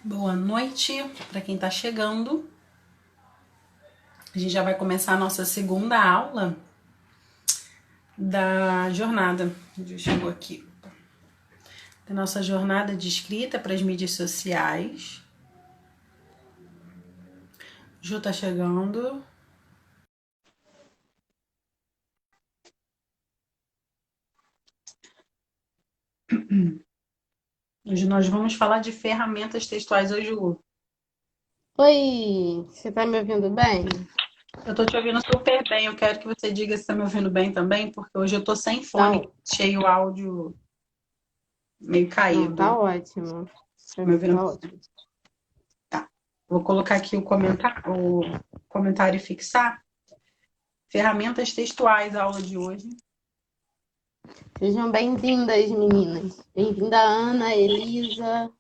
Boa noite para quem está chegando. A gente já vai começar a nossa segunda aula da jornada. Já chegou aqui. Da nossa jornada de escrita para as mídias sociais. Ju tá chegando. Hoje nós vamos falar de ferramentas textuais. Oi, Ju. Oi, você tá me ouvindo bem? Eu tô te ouvindo super bem. Eu quero que você diga se tá me ouvindo bem também, porque hoje eu tô sem Tá, fone, cheio o áudio meio não, tá caído. ótimo. Pra Me mim ouvindo? tá ótimo. Tá. Vou colocar aqui o comentário e fixar. Ferramentas textuais, a aula de hoje. Sejam bem-vindas, meninas. Bem-vinda Ana, Elisa,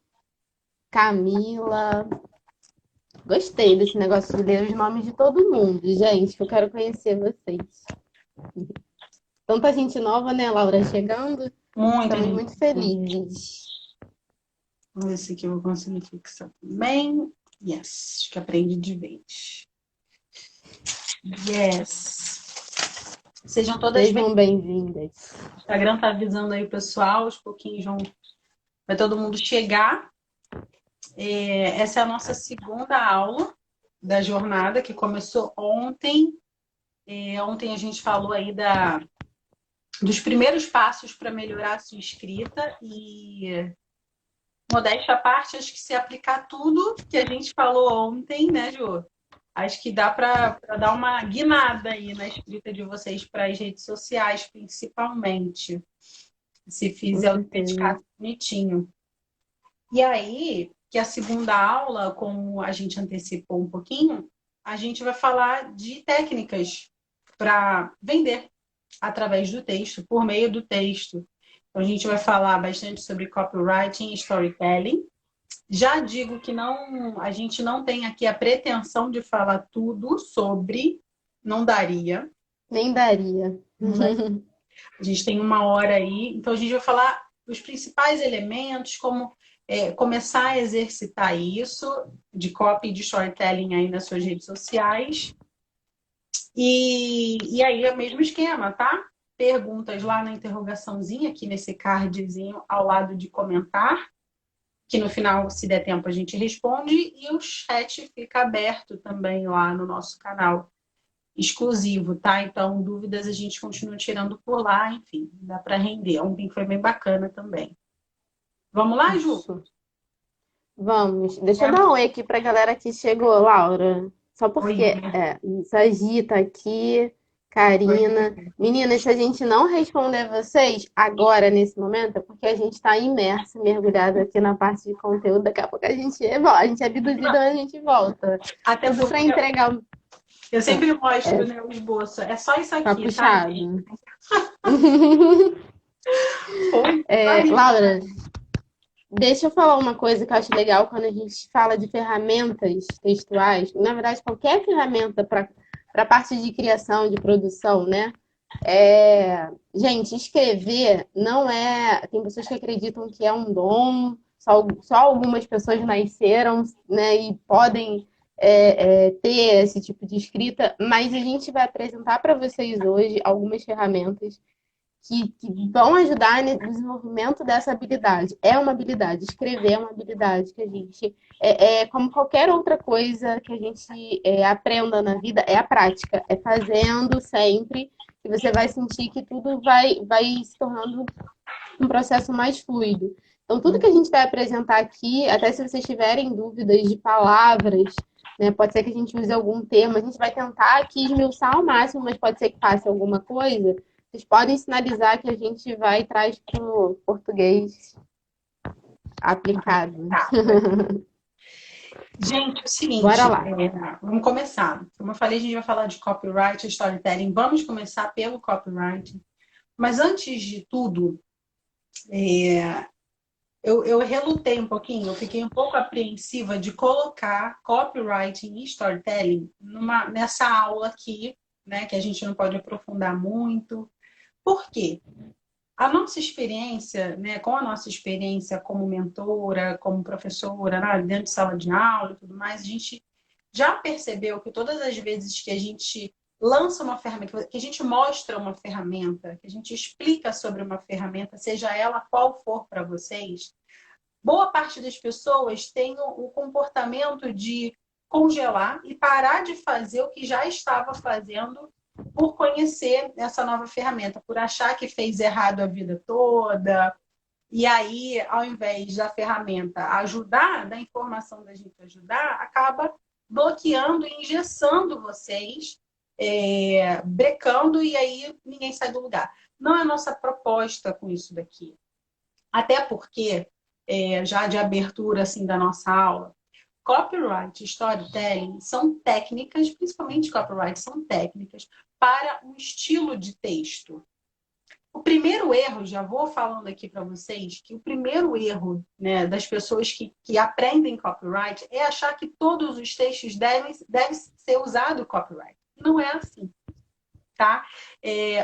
Camila. Gostei desse negócio de ler os nomes de todo mundo, gente, que eu quero conhecer vocês. Tanta gente nova, né, Laura, chegando. Muita Estamos gente. muito felizes. Vamos ver se aqui eu vou conseguir fixar também. Yes, acho que aprendi de vez. Yes. Sejam todas bem. Sejam bem-vindas. O Instagram tá avisando aí o pessoal, aos pouquinhos vai todo mundo chegar. Essa é a nossa segunda aula da jornada, que começou ontem. Ontem a gente falou aí dos primeiros passos para melhorar a sua escrita e modéstia à parte, acho que se aplicar tudo que a gente falou ontem, né, Ju? Acho que dá para dar uma guinada aí na escrita de vocês para as redes sociais, principalmente, se Com fizer o certeza. dedicato bonitinho. E aí, que a segunda aula, como a gente antecipou um pouquinho, a gente vai falar de técnicas para vender através do texto, por meio do texto. Então, a gente vai falar bastante sobre copywriting e storytelling. Já digo que não, a gente não tem aqui a pretensão de falar tudo sobre, não daria, Nem daria. não daria. A gente tem uma hora aí, então a gente vai falar os principais elementos, como começar a exercitar isso de copy e de storytelling aí nas suas redes sociais. E aí é o mesmo esquema, tá? Perguntas lá na interrogaçãozinha, aqui nesse cardzinho ao lado de comentar, que no final, se der tempo, a gente responde, e o chat fica aberto também lá no nosso canal exclusivo, tá? Então, dúvidas a gente continua tirando por lá, enfim, dá para render. Ontem foi bem bacana também. Vamos lá, Ju? Isso. Vamos. Deixa eu É. dar um oi aqui pra galera que chegou, Laura. Só Oi. porque, isso, a Gi tá aqui, Oi. Karina. Meninas, se a gente não responder vocês agora, nesse momento, é porque a gente está imerso, mergulhado aqui na parte de conteúdo. Daqui a pouco a gente é abduzida, mas a gente volta. Até Tudo para porque entregar eu sempre mostro, né, o esboço. É só isso tá aqui, tá, gente? puxado. Foi Laura, deixa eu falar uma coisa que eu acho legal quando a gente fala de ferramentas textuais. Na verdade, qualquer ferramenta para a parte de criação, de produção, né? Gente, escrever não é. Tem pessoas que acreditam que é um dom, só algumas pessoas nasceram, né, e podem ter esse tipo de escrita, mas a gente vai apresentar para vocês hoje algumas ferramentas que vão ajudar no desenvolvimento dessa habilidade. É uma habilidade, escrever é uma habilidade que a gente, como qualquer outra coisa que a gente aprenda na vida, é a prática, é fazendo sempre, e você vai sentir que tudo vai se tornando um processo mais fluido. Então, tudo que a gente vai apresentar aqui, até se vocês tiverem dúvidas de palavras, né, pode ser que a gente use algum termo, a gente vai tentar aqui esmiuçar ao máximo, mas pode ser que passe alguma coisa. Vocês podem sinalizar que a gente vai e traz para o português aplicado. Tá. Gente, é o Bora seguinte, lá. vamos começar. Como eu falei, a gente vai falar de copyright e storytelling. Vamos começar pelo copyright. Mas antes de tudo, eu relutei um pouquinho, eu fiquei um pouco apreensiva de colocar copywriting e storytelling nessa aula aqui, né, que a gente não pode aprofundar muito. Por quê? a nossa experiência, né, com a nossa experiência como mentora, como professora, né, dentro de sala de aula e tudo mais, a gente já percebeu que todas as vezes que a gente lança uma ferramenta, que a gente mostra uma ferramenta, que a gente explica sobre uma ferramenta, seja ela qual for para vocês, boa parte das pessoas tem o comportamento de congelar e parar de fazer o que já estava fazendo por conhecer essa nova ferramenta, por achar que fez errado a vida toda. E aí, ao invés da ferramenta ajudar, da informação da gente ajudar, acaba bloqueando e engessando vocês, brecando, e aí ninguém sai do lugar. Não é a nossa proposta com isso daqui. Até porque, já de abertura assim, da nossa aula, copyright e storytelling são técnicas, principalmente copyright, são técnicas para um estilo de texto. O primeiro erro, já vou falando aqui para vocês, que o primeiro erro, né, das pessoas que aprendem copyright é achar que todos os textos devem ser usado copyright. Não é assim. Tá?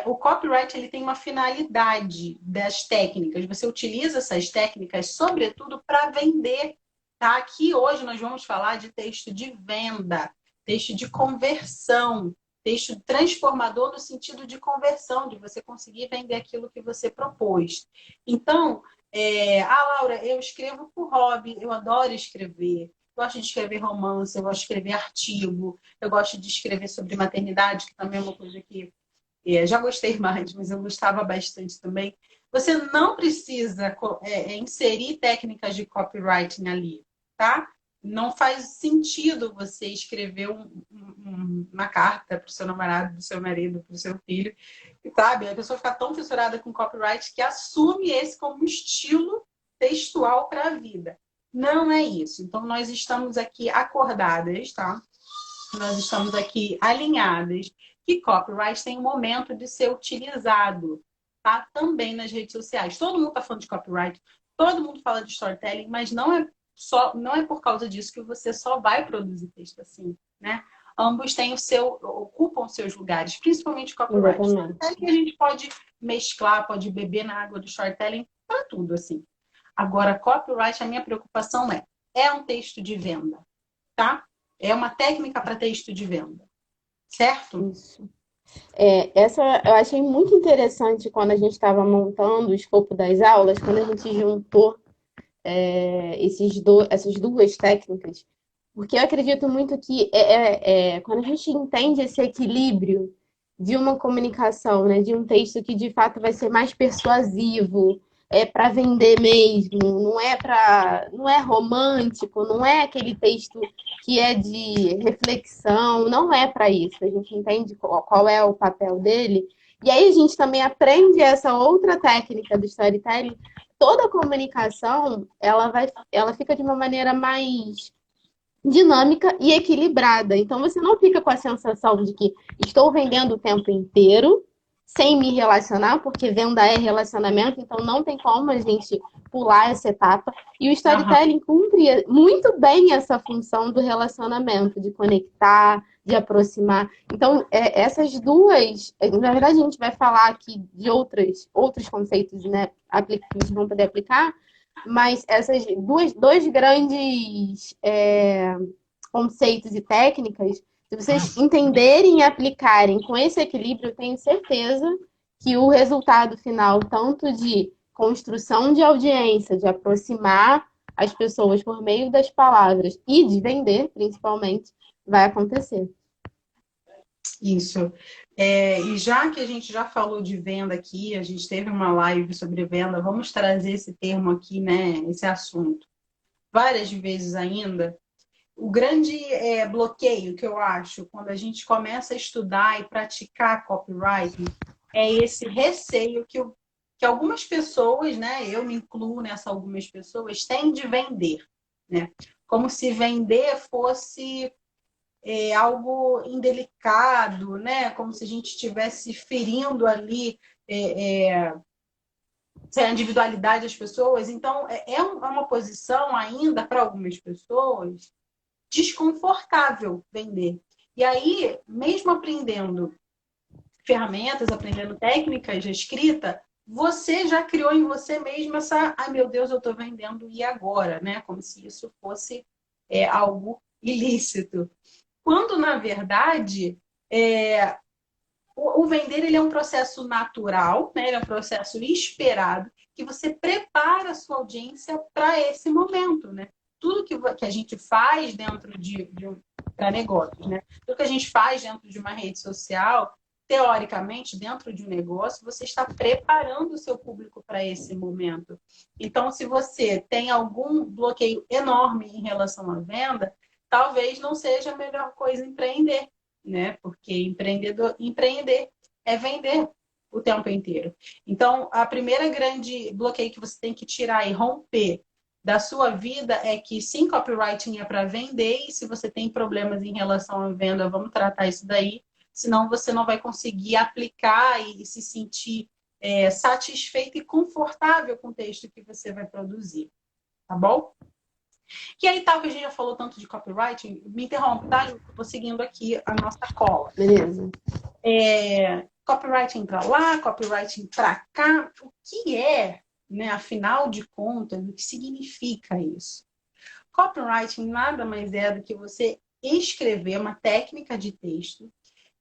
O copyright ele tem uma finalidade das técnicas. Você utiliza essas técnicas, sobretudo, para vender. Tá? Aqui hoje nós vamos falar de texto de venda, texto de conversão, texto transformador no sentido de conversão, de você conseguir vender aquilo que você propôs. Então, Laura, eu escrevo por hobby, eu adoro escrever. Eu gosto de escrever romance, eu gosto de escrever artigo, eu gosto de escrever sobre maternidade, que também é uma coisa que já gostei mais, mas eu gostava bastante também. Você não precisa inserir técnicas de copywriting ali, tá? Não faz sentido você escrever uma carta para o seu namorado, para o seu marido, para o seu filho, sabe? A pessoa fica tão fissurada com copyright que assume esse como estilo textual para a vida. Não é isso. Então, nós estamos aqui acordadas, tá? Nós estamos aqui alinhadas que copyright tem um momento de ser utilizado, tá? Também nas redes sociais. Todo mundo está falando de copyright, todo mundo fala de storytelling, mas não é por causa disso que você só vai produzir texto assim, né? Ambos têm ocupam seus lugares, principalmente copyright. Storytelling a gente pode mesclar, pode beber na água do storytelling para tudo, assim. Agora, copyright, a minha preocupação é um texto de venda, tá? É uma técnica para texto de venda, certo? Isso. Essa eu achei muito interessante quando a gente estava montando o escopo das aulas, quando a gente juntou essas duas técnicas, porque eu acredito muito que quando a gente entende esse equilíbrio de uma comunicação, né, de um texto que de fato vai ser mais persuasivo, para vender mesmo, não é romântico, não é aquele texto que é de reflexão, não é para isso. A gente entende qual é o papel dele. E aí a gente também aprende essa outra técnica do storytelling. Toda a comunicação, ela fica de uma maneira mais dinâmica e equilibrada. Então você não fica com a sensação de que estou vendendo o tempo inteiro sem me relacionar, porque venda é relacionamento, então não tem como a gente pular essa etapa. E o storytelling cumpre muito bem essa função do relacionamento, de conectar, de aproximar. Então, essas duas, na verdade, a gente vai falar aqui de outros conceitos, né, que vocês vão poder aplicar, mas essas dois grandes conceitos e técnicas, se vocês entenderem e aplicarem com esse equilíbrio, eu tenho certeza que o resultado final, tanto de construção de audiência, de aproximar as pessoas por meio das palavras e de vender, principalmente, vai acontecer. Isso. E já que a gente já falou de venda aqui, a gente teve uma live sobre venda, vamos trazer esse termo aqui, né? Esse assunto. Várias vezes ainda. O grande bloqueio que eu acho quando a gente começa a estudar e praticar copywriting é esse receio que algumas pessoas, né? Eu me incluo nessa algumas pessoas, têm de vender, né? Como se vender fosse algo indelicado, né? Como se a gente estivesse ferindo ali a individualidade das pessoas. Então, uma posição ainda para algumas pessoas desconfortável vender. E aí, mesmo aprendendo ferramentas, aprendendo técnicas de escrita, você já criou em você mesmo essa, ai meu Deus, eu estou vendendo e agora, né? Como se isso fosse algo ilícito. Quando, na verdade, o vender ele é um processo natural, né? Ele é um processo esperado, que você prepara a sua audiência para esse momento, né? Tudo que a gente faz dentro para negócios, né? Tudo que a gente faz dentro de uma rede social, teoricamente, dentro de um negócio, você está preparando o seu público para esse momento. Então, se você tem algum bloqueio enorme em relação à venda, talvez não seja a melhor coisa empreender, né? Porque empreender é vender o tempo inteiro. Então, a primeira grande bloqueio que você tem que tirar e romper da sua vida é que sim, copywriting é para vender, e se você tem problemas em relação à venda, vamos tratar isso daí, senão você não vai conseguir aplicar e se sentir satisfeito e confortável com o texto que você vai produzir, tá bom? E aí, tal que a gente já falou tanto de copywriting, me interrompe, tá? Eu vou seguindo aqui a nossa cola. Beleza. Copywriting para lá, copywriting para cá. O que é, né, afinal de contas, o que significa isso? Copywriting nada mais é do que você escrever uma técnica de texto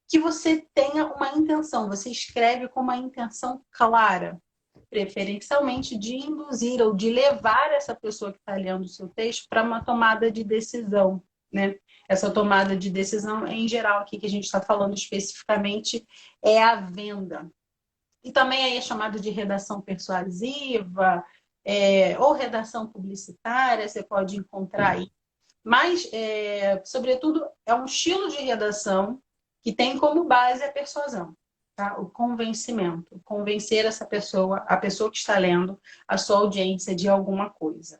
que você tenha uma intenção, você escreve com uma intenção clara, preferencialmente de induzir ou de levar essa pessoa que está lendo o seu texto para uma tomada de decisão, né? Essa tomada de decisão, em geral, aqui que a gente está falando especificamente, é a venda. E também aí é chamado de redação persuasiva, ou redação publicitária, você pode encontrar aí. Mas, sobretudo, é um estilo de redação que tem como base a persuasão. Tá? O convencimento, convencer essa pessoa, a pessoa que está lendo, a sua audiência de alguma coisa.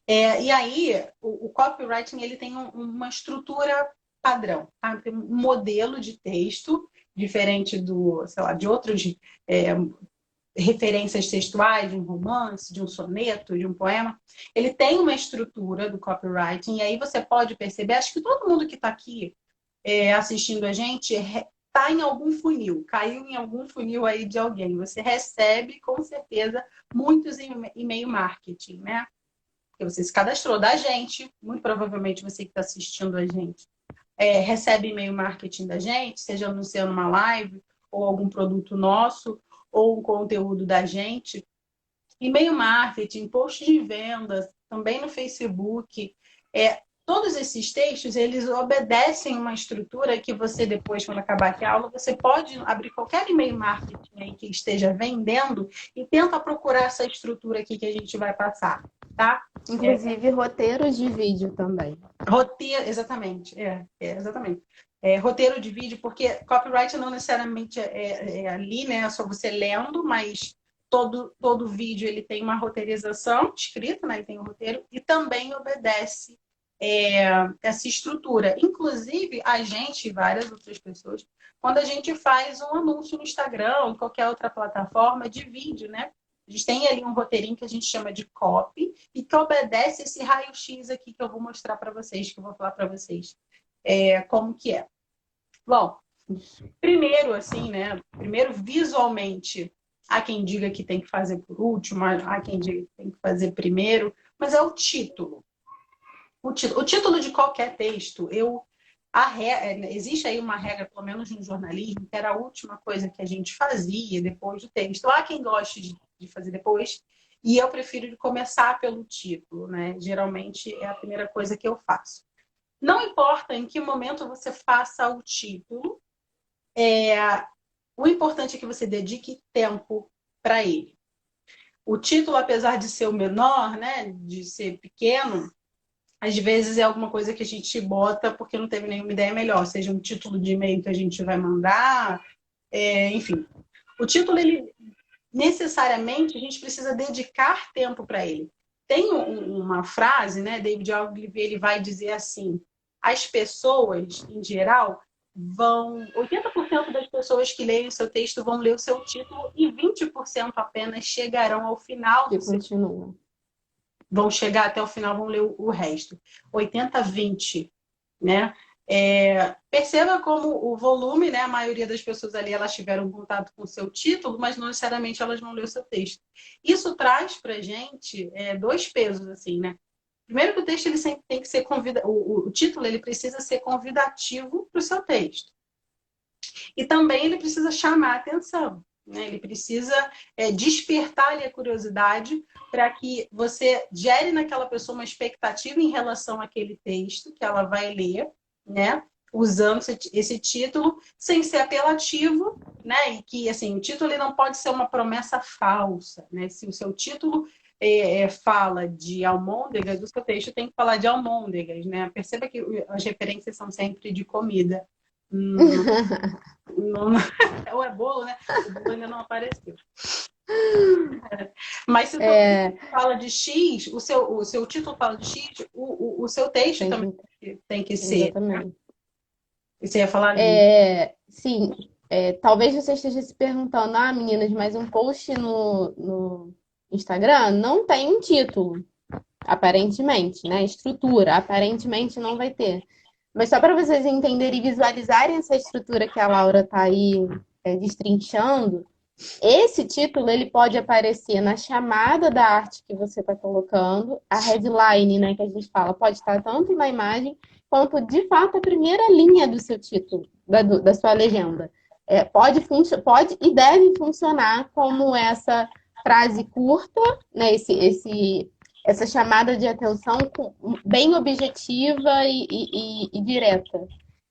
E aí, o copywriting ele tem uma estrutura padrão, tá? Tem um modelo de texto diferente de outros referências textuais, de um romance, de um soneto, de um poema. Ele tem uma estrutura do copywriting, e aí você pode perceber, acho que todo mundo que está aqui assistindo a gente está em algum funil, caiu em algum funil aí de alguém. Você recebe, com certeza, muitos e-mail marketing, né? Porque você se cadastrou da gente, muito provavelmente você que está assistindo a gente recebe e-mail marketing da gente, seja anunciando uma live, ou algum produto nosso, ou um conteúdo da gente. E-mail marketing, post de vendas, também no Facebook. Todos esses textos, eles obedecem uma estrutura que você depois, quando acabar aqui a aula, você pode abrir qualquer e-mail marketing aí que esteja vendendo e tenta procurar essa estrutura aqui que a gente vai passar, tá? Inclusive roteiros de vídeo também. Roteiro, exatamente. Exatamente. Roteiro de vídeo, porque copyright não necessariamente é ali, né? É só você lendo, mas todo vídeo ele tem uma roteirização escrita, né? Ele tem um roteiro e também obedece essa estrutura. Inclusive, a gente e várias outras pessoas, quando a gente faz um anúncio no Instagram ou em qualquer outra plataforma de vídeo, né? A gente tem ali um roteirinho que a gente chama de copy e que obedece esse raio-x aqui que eu vou mostrar para vocês, que eu vou falar para vocês como que é. Bom, primeiro, assim, né? Primeiro, visualmente, há quem diga que tem que fazer por último, há quem diga que tem que fazer primeiro, mas é o título. O título de qualquer texto, existe aí uma regra, pelo menos no jornalismo, que era a última coisa que a gente fazia depois do texto. Há quem goste de fazer depois, e eu prefiro começar pelo título, né? Geralmente é a primeira coisa que eu faço. Não importa em que momento você faça o título, o importante é que você dedique tempo para ele. O título, apesar de ser o menor, né, de ser pequeno, às vezes é alguma coisa que a gente bota porque não teve nenhuma ideia melhor, seja um título de e-mail que a gente vai mandar, enfim. O título, ele necessariamente, a gente precisa dedicar tempo para ele. Tem uma frase, né, David Ogilvy, ele vai dizer assim, as pessoas, em geral, 80% das pessoas que leem o seu texto vão ler o seu título e 20% apenas chegarão ao final do seu título. Vão chegar até o final, vão ler o resto. 80-20, né? Perceba como o volume, né? A maioria das pessoas ali elas tiveram contato com o seu título, mas não necessariamente elas vão ler o seu texto. Isso traz para a gente dois pesos, assim, né? Primeiro que o texto ele sempre tem que ser o título ele precisa ser convidativo para o seu texto. E também ele precisa chamar a atenção. Né? Ele precisa despertar ali a curiosidade para que você gere naquela pessoa uma expectativa em relação àquele texto que ela vai ler, né? Usando esse título, sem ser apelativo, né? E que assim, o título ele não pode ser uma promessa falsa. Né? Se o seu título fala de almôndegas, o seu texto tem que falar de almôndegas. Né? Perceba que as referências são sempre de comida. Hum, não, ou é bolo, né? O bolo ainda não apareceu. Mas se o seu texto fala de X, o seu título fala de X, o seu texto também tem que ser. Exatamente. Né? Você ia falar ali? Sim. Talvez você esteja se perguntando, meninas, mas um post no Instagram não tem um título, aparentemente, né? Estrutura, aparentemente não vai ter. Mas só para vocês entenderem e visualizarem essa estrutura que a Laura está aí destrinchando, esse título ele pode aparecer na chamada da arte que você está colocando, a headline, né, que a gente fala, pode estar tanto na imagem quanto de fato a primeira linha do seu título, da sua legenda. Pode e deve funcionar como essa frase curta, né, essa chamada de atenção bem objetiva e direta.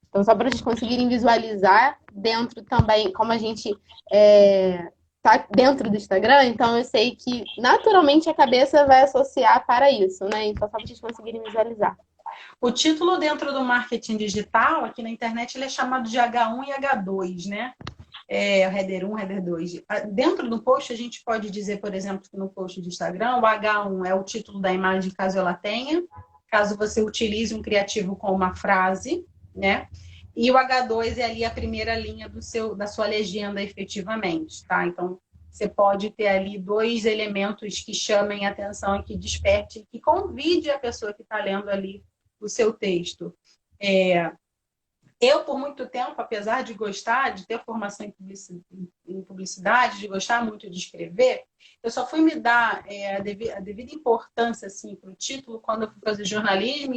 Então, só para vocês conseguirem visualizar dentro também, como a gente tá dentro do Instagram, então eu sei que naturalmente a cabeça vai associar para isso, né? Então, só para vocês conseguirem visualizar. O título dentro do marketing digital, aqui na internet, ele é chamado de H1 e H2, né? Header 1, Header 2. Dentro do post, a gente pode dizer, por exemplo, que no post de Instagram, o H1 é o título da imagem, caso ela tenha, caso você utilize um criativo com uma frase, né? E o H2 é ali a primeira linha da sua legenda, efetivamente, tá? Então, você pode ter ali dois elementos que chamem a atenção e que desperte, que convide a pessoa que está lendo ali o seu texto. Eu, por muito tempo, apesar de gostar, de ter formação em publicidade, de gostar muito de escrever, eu só fui me dar a devida importância assim, para o título quando eu fui fazer jornalismo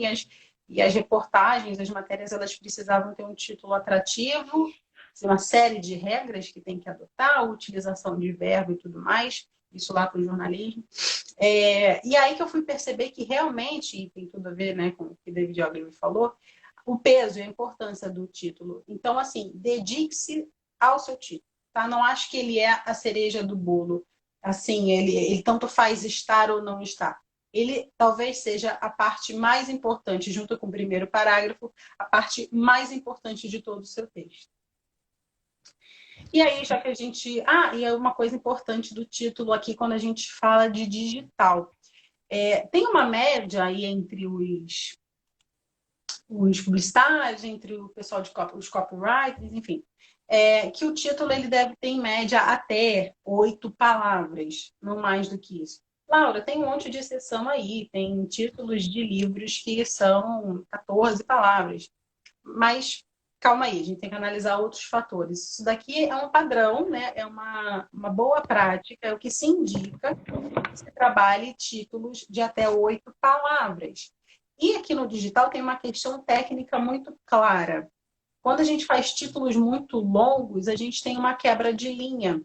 e as reportagens, as matérias, elas precisavam ter um título atrativo, uma série de regras que tem que adotar, a utilização de verbo e tudo mais, isso lá para o jornalismo. E aí que eu fui perceber que realmente, e tem tudo a ver, né, com o que David Ogilvy falou, o peso e a importância do título. Então, assim, dedique-se ao seu título, tá? Não acho que ele é a cereja do bolo. Assim, ele tanto faz estar ou não estar. Ele talvez seja a parte mais importante, junto com o primeiro parágrafo, a parte mais importante de todo o seu texto. E aí, já que a gente... e é uma coisa importante do título aqui, quando a gente fala de digital. Tem uma média aí entre os publicitários, entre o pessoal os copywriters, enfim, que o título ele deve ter, em média, até 8 palavras, não mais do que isso. Laura, tem um monte de exceção aí, tem títulos de livros que são 14 palavras, mas calma aí, a gente tem que analisar outros fatores. Isso daqui é um padrão, né? É uma boa prática, é o que se indica que você trabalhe títulos de até 8 palavras. E aqui no digital tem uma questão técnica muito clara. Quando a gente faz títulos muito longos, a gente tem uma quebra de linha.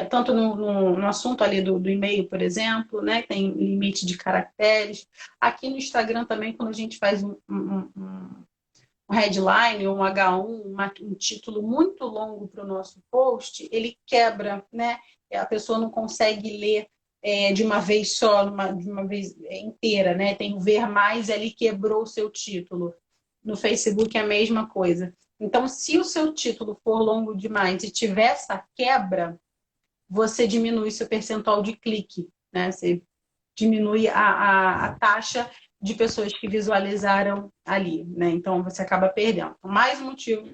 Tanto no assunto ali do e-mail, por exemplo, né? Tem limite de caracteres. Aqui no Instagram também, quando a gente faz um headline ou um H1, um título muito longo para o nosso post, ele quebra, né? A pessoa não consegue ler de uma vez só, de uma vez inteira, né? Tem o ver mais, ali quebrou o seu título. No Facebook é a mesma coisa. Então, se o seu título for longo demais e tiver essa quebra, você diminui seu percentual de clique, né? Você diminui a taxa de pessoas que visualizaram ali, né? Então, você acaba perdendo. Mais um motivo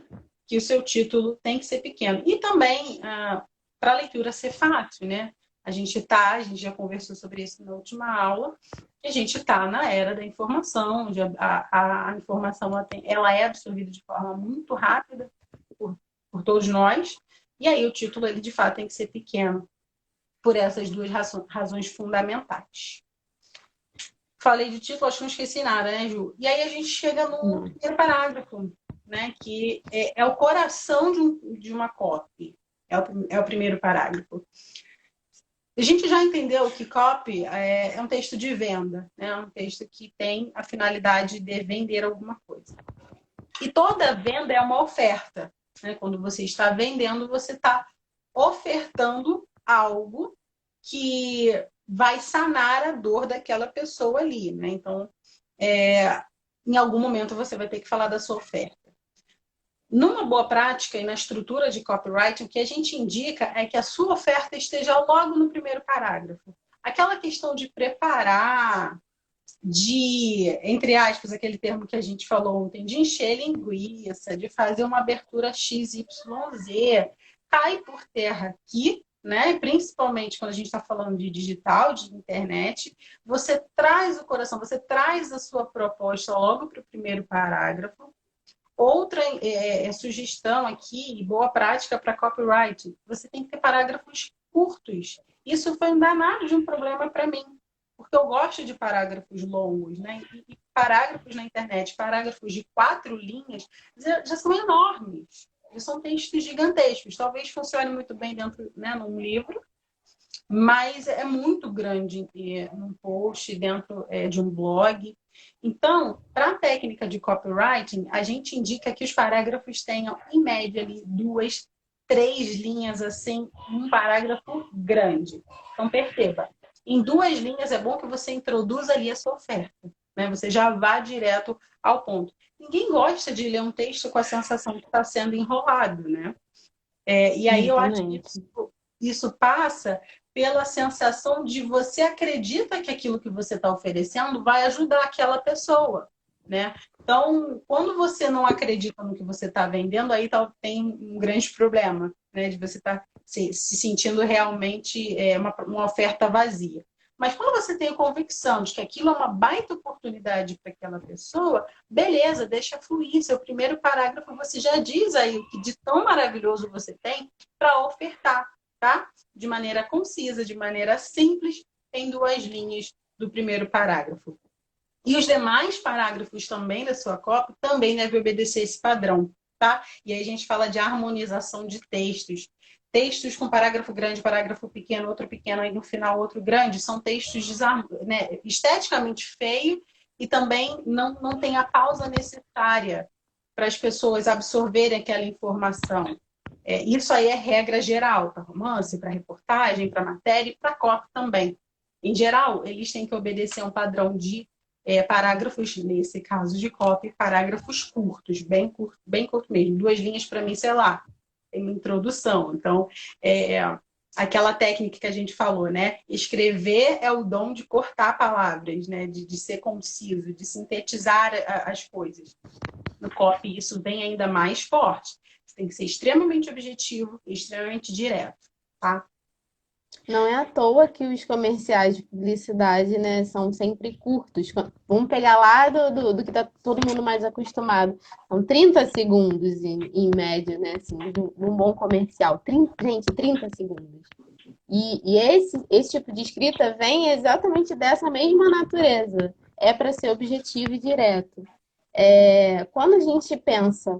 que o seu título tem que ser pequeno. E também, para a leitura ser fácil, né? A gente já conversou sobre isso na última aula, a gente está na era da informação, onde a informação ela é absorvida de forma muito rápida por todos nós, e aí o título, ele de fato tem que ser pequeno, por essas duas razões fundamentais. Falei de título, acho que não esqueci nada, né, Ju? E aí a gente chega no primeiro parágrafo, né, que é o coração de uma copy. É o primeiro parágrafo. A gente já entendeu que copy é um texto de venda, né? É um texto que tem a finalidade de vender alguma coisa. E toda venda é uma oferta, né? Quando você está vendendo, você está ofertando algo que vai sanar a dor daquela pessoa ali, né? Então, em algum momento você vai ter que falar da sua oferta. Numa boa prática e na estrutura de copywriting, o que a gente indica é que a sua oferta esteja logo no primeiro parágrafo. Aquela questão de preparar, entre aspas, aquele termo que a gente falou ontem, de encher linguiça, de fazer uma abertura XYZ, cai por terra aqui, né? Principalmente quando a gente está falando de digital, de internet, você traz o coração, você traz a sua proposta logo para o primeiro parágrafo. Outra sugestão aqui, boa prática para copyright, você tem que ter parágrafos curtos. Isso foi um danado de um problema para mim, porque eu gosto de parágrafos longos, né? E parágrafos na internet, parágrafos de 4 linhas, já são enormes. Eles são textos gigantescos. Talvez funcione muito bem dentro, né, num livro, mas é muito grande num post, dentro de um blog. Então, para a técnica de copywriting, a gente indica que os parágrafos tenham, em média, ali, 2, 3 linhas, assim, um parágrafo grande. Então, perceba, em 2 linhas é bom que você introduza ali a sua oferta, né? Você já vá direto ao ponto. Ninguém gosta de ler um texto com a sensação de estar sendo enrolado, né? E aí eu acho que isso passa pela sensação de você acredita que aquilo que você está oferecendo vai ajudar aquela pessoa, né? Então, quando você não acredita no que você está vendendo, aí tem um grande problema, né? De você estar se sentindo realmente uma oferta vazia. Mas quando você tem a convicção de que aquilo é uma baita oportunidade para aquela pessoa, beleza, deixa fluir. Seu primeiro parágrafo, você já diz aí o que de tão maravilhoso você tem para ofertar, tá? De maneira concisa, de maneira simples, em 2 linhas do primeiro parágrafo. E os demais parágrafos também da sua copy também devem obedecer esse padrão, tá? E aí a gente fala de harmonização de textos. Textos com parágrafo grande, parágrafo pequeno, outro pequeno, aí no final outro grande, são textos né, esteticamente feios e também não tem a pausa necessária para as pessoas absorverem aquela informação. Isso aí é regra geral para romance, para reportagem, para matéria e para copy também. Em geral, eles têm que obedecer a um padrão de parágrafos, nesse caso de copy, parágrafos curtos, bem curto mesmo. 2 linhas para mim, sei lá, tem uma introdução. Então, aquela técnica que a gente falou, né? Escrever é o dom de cortar palavras, né? De ser conciso, de sintetizar as coisas. No copy, isso vem ainda mais forte. Você tem que ser extremamente objetivo e extremamente direto, tá? Não é à toa que os comerciais de publicidade, né, são sempre curtos. Vamos pegar lá do que tá todo mundo mais acostumado. São 30 segundos em média, né, assim, de um bom comercial. 30 segundos. E esse tipo de escrita vem exatamente dessa mesma natureza. É para ser objetivo e direto. Quando a gente pensa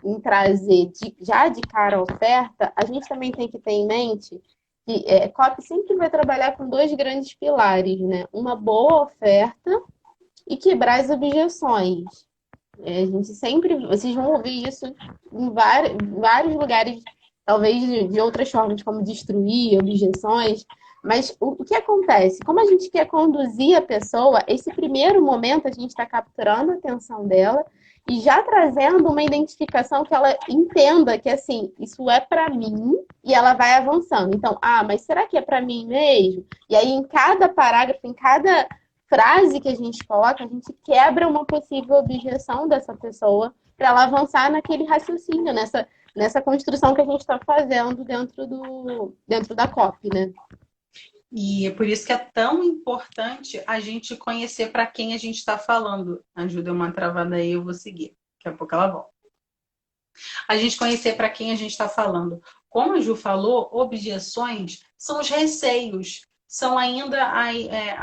em trazer já de cara a oferta, a gente também tem que ter em mente que copy sempre vai trabalhar com 2 grandes pilares, né? Uma boa oferta e quebrar as objeções. A gente sempre, vocês vão ouvir isso em vários lugares, talvez de outras formas, como destruir objeções. Mas o que acontece? Como a gente quer conduzir a pessoa, esse primeiro momento a gente está capturando a atenção dela e já trazendo uma identificação que ela entenda que, assim, isso é para mim e ela vai avançando. Então, mas será que é para mim mesmo? E aí, em cada parágrafo, em cada frase que a gente coloca, a gente quebra uma possível objeção dessa pessoa para ela avançar naquele raciocínio, nessa construção que a gente está fazendo dentro da copy, né? E é por isso que é tão importante a gente conhecer para quem a gente está falando. Ajuda uma travada aí, eu vou seguir. Daqui a pouco ela volta. A gente conhecer para quem a gente está falando. Como a Ju falou, objeções são os receios, são ainda.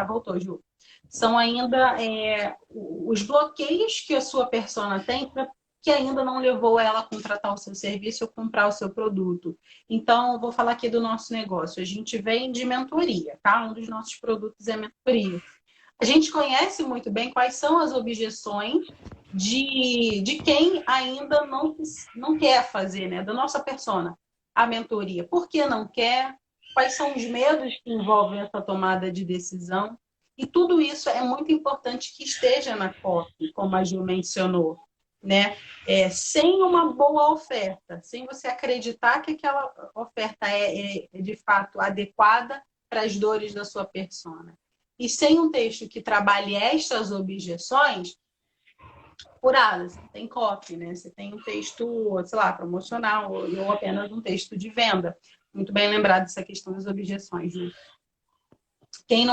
Voltou, Ju. São ainda os bloqueios que a sua persona tem que ainda não levou ela a contratar o seu serviço ou comprar o seu produto. Então, vou falar aqui do nosso negócio. A gente vem de mentoria, tá? Um dos nossos produtos é mentoria. A gente conhece muito bem quais são as objeções de quem ainda não quer fazer, né? Da nossa persona, a mentoria. Por que não quer? Quais são os medos que envolvem essa tomada de decisão? E tudo isso é muito importante que esteja na copy, como a Ju mencionou, né? Sem uma boa oferta, sem você acreditar que aquela oferta é de fato adequada para as dores da sua persona. E sem um texto que trabalhe estas objeções, apuradas, você tem copy, né? Você tem um texto, sei lá, promocional ou apenas um texto de venda. Muito bem lembrado dessa questão das objeções, Ju. Quem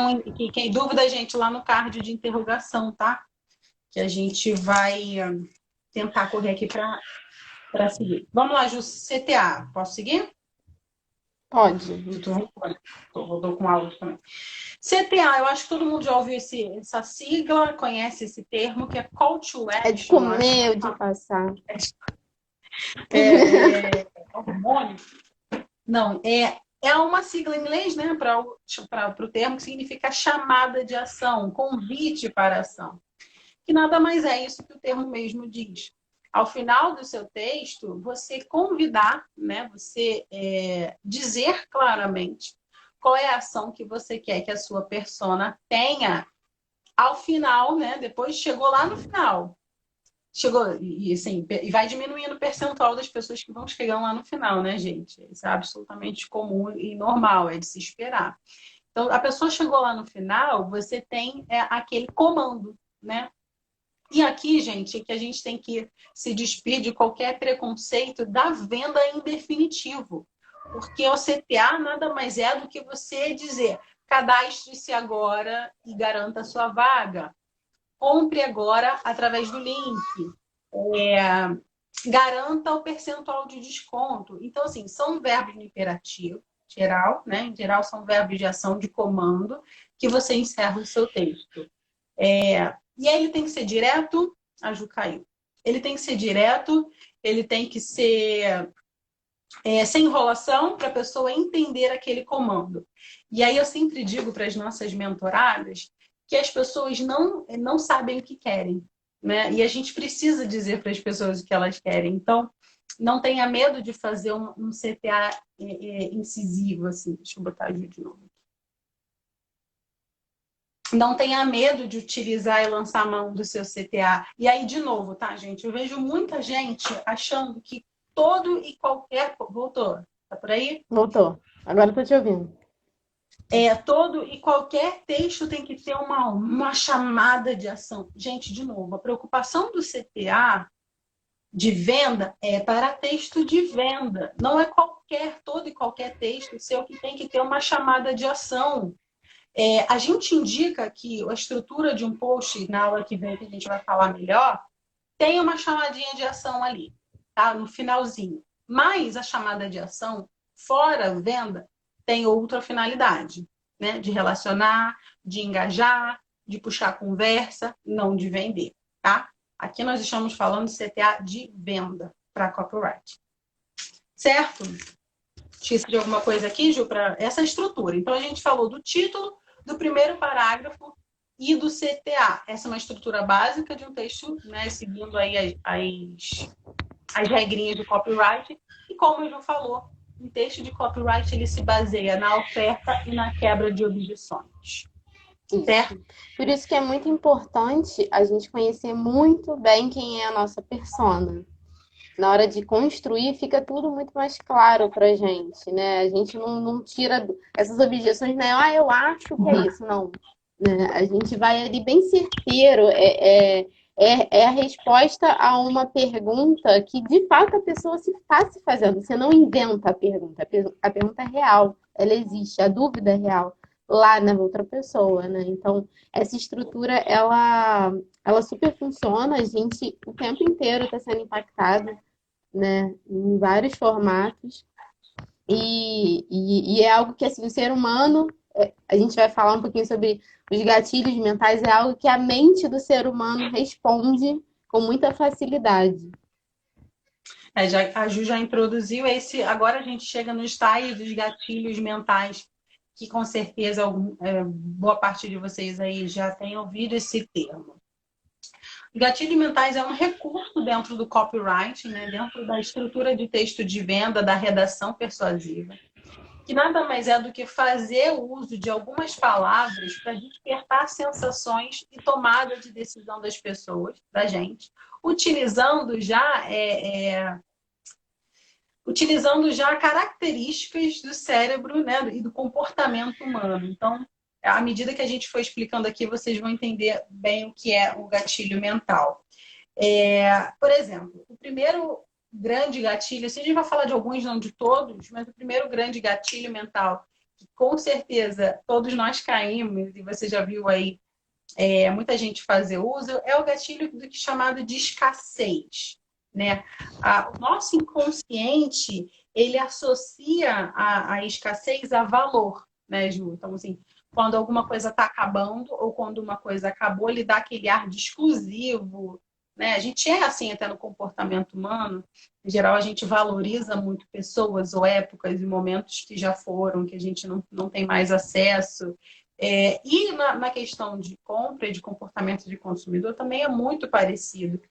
dúvida, gente, lá no card de interrogação, tá? Que a gente vai tentar correr aqui para seguir. Vamos lá, Ju, CTA. Posso seguir? Pode. Estou com áudio também. CTA, eu acho que todo mundo já ouviu essa sigla, conhece esse termo, que é Call to Action. É de comer ou de passar? Hormônio? Não, é uma sigla em inglês, né, para o termo que significa chamada de ação, convite para ação. Que nada mais é isso que o termo mesmo diz. Ao final do seu texto, você convidar, né, você dizer claramente qual é a ação que você quer que a sua persona tenha ao final, né? Depois chegou lá no final. Chegou, e assim, e vai diminuindo o percentual das pessoas que vão chegando lá no final, né, gente? Isso é absolutamente comum e normal, é de se esperar. Então, a pessoa chegou lá no final, você tem aquele comando, né? E aqui, gente, é que a gente tem que se despir de qualquer preconceito da venda em definitivo. Porque o CTA nada mais é do que você dizer: cadastre-se agora e garanta a sua vaga. Compre agora através do link. Garanta o percentual de desconto. Então, assim, são verbos no imperativo geral, né? Em geral, são verbos de ação de comando que você encerra o seu texto. E aí ele tem que ser direto, a Ju caiu. Ele tem que ser direto, ele tem que ser sem enrolação para a pessoa entender aquele comando. E aí eu sempre digo para as nossas mentoradas que as pessoas não sabem o que querem, né? E a gente precisa dizer para as pessoas o que elas querem. Então, não tenha medo de fazer um CTA incisivo, assim. Deixa eu botar a Ju de novo. Não tenha medo de utilizar e lançar a mão do seu CTA. E aí, de novo, tá, gente? Eu vejo muita gente achando que todo e qualquer... Voltou? Tá por aí? Voltou. Agora eu tô te ouvindo. Todo e qualquer texto tem que ter uma chamada de ação. Gente, de novo, a preocupação do CTA de venda é para texto de venda. Não é todo e qualquer texto seu que tem que ter uma chamada de ação. A gente indica que a estrutura de um post, na aula que vem, que a gente vai falar melhor, tem uma chamadinha de ação ali, tá? No finalzinho. Mas a chamada de ação, fora venda, tem outra finalidade, né? De relacionar, de engajar, de puxar conversa, não de vender, tá? Aqui nós estamos falando de CTA de venda para copyright. Certo? Esqueci de alguma coisa aqui, Ju, para essa estrutura. Então, a gente falou do título, do primeiro parágrafo e do CTA. Essa é uma estrutura básica de um texto, né, seguindo aí as regrinhas do copyright. E como a Ju falou, um texto de copyright ele se baseia na oferta e na quebra de objeções. Certo? Por isso que é muito importante a gente conhecer muito bem quem é a nossa persona. Na hora de construir, fica tudo muito mais claro pra gente, né? A gente não tira essas objeções, né? Eu acho que é isso, não. Né? A gente vai ali bem certeiro, é a resposta a uma pergunta que, de fato, a pessoa se está se fazendo. Você não inventa a pergunta é real, ela existe, a dúvida é real. lá na outra pessoa, né? Então, essa estrutura, ela super funciona, a gente o tempo inteiro está sendo impactado, né? Em vários formatos. E é algo que, assim, o ser humano, a gente vai falar um pouquinho sobre os gatilhos mentais, é algo que a mente do ser humano responde com muita facilidade. A Ju já introduziu esse. Agora a gente chega no estágio dos gatilhos mentais, que com certeza boa parte de vocês aí já tem ouvido esse termo. Gatilhos mentais é um recurso dentro do copyright, né, dentro da estrutura de texto de venda, da redação persuasiva, que nada mais é do que fazer uso de algumas palavras para despertar sensações e tomada de decisão das pessoas, da gente, utilizando já características do cérebro, né, e do comportamento humano. Então, à medida que a gente for explicando aqui, vocês vão entender bem o que é o gatilho mental. Por exemplo, o primeiro grande gatilho, assim, a gente vai falar de alguns, não de todos, mas o primeiro grande gatilho mental, que com certeza todos nós caímos, e você já viu aí muita gente fazer uso, é o gatilho do que é chamado de escassez, né? O nosso inconsciente, ele associa a escassez a valor, né, Ju? Então, assim, quando alguma coisa está acabando ou quando uma coisa acabou, ele dá aquele ar de exclusivo, né? A gente é assim até no comportamento humano. Em geral, a gente valoriza muito pessoas ou épocas e momentos que já foram, que a gente não tem mais acesso. E na questão de compra e de comportamento de consumidor também é muito parecido.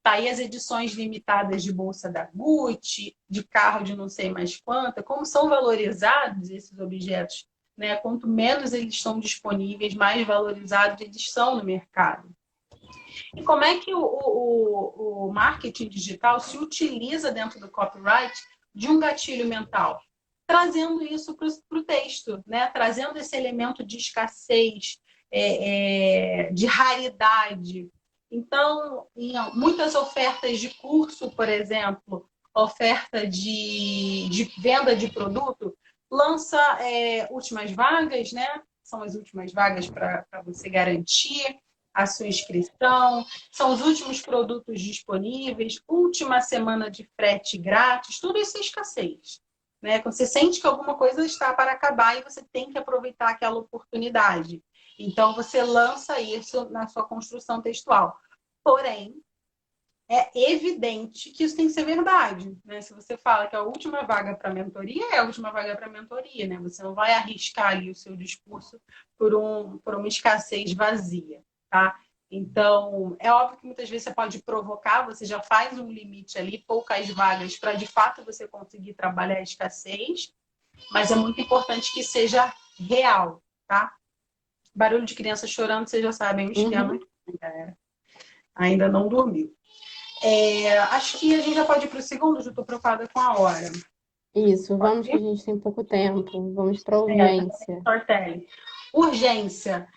Tá aí as edições limitadas de bolsa da Gucci, de carro de não sei mais quanta, como são valorizados esses objetos, né? Quanto menos eles estão disponíveis, mais valorizados eles são no mercado. E como é que o marketing digital se utiliza dentro do copyright de um gatilho mental? Trazendo isso para o texto, né? Trazendo esse elemento de escassez, de raridade. Então, em muitas ofertas de curso, por exemplo, oferta de venda de produto, lança últimas vagas, né? São as últimas vagas para você garantir a sua inscrição, são os últimos produtos disponíveis, última semana de frete grátis, tudo isso é escassez. Né? Quando você sente que alguma coisa está para acabar e você tem que aproveitar aquela oportunidade. Então, você lança isso na sua construção textual. Porém, é evidente que isso tem que ser verdade. Né? Se você fala que a última vaga para mentoria é a última vaga para mentoria. Né? Você não vai arriscar ali o seu discurso por uma escassez vazia. Tá? Então, é óbvio que muitas vezes você pode provocar, você já faz um limite ali, poucas vagas, para de fato você conseguir trabalhar a escassez, mas é muito importante que seja real, tá? Barulho de criança chorando, vocês já sabem o esquema, galera. Ainda não dormiu. Acho que a gente já pode ir para o segundo, já estou preocupada com a hora. Isso, vamos que a gente tem pouco tempo, vamos para urgência. Urgência.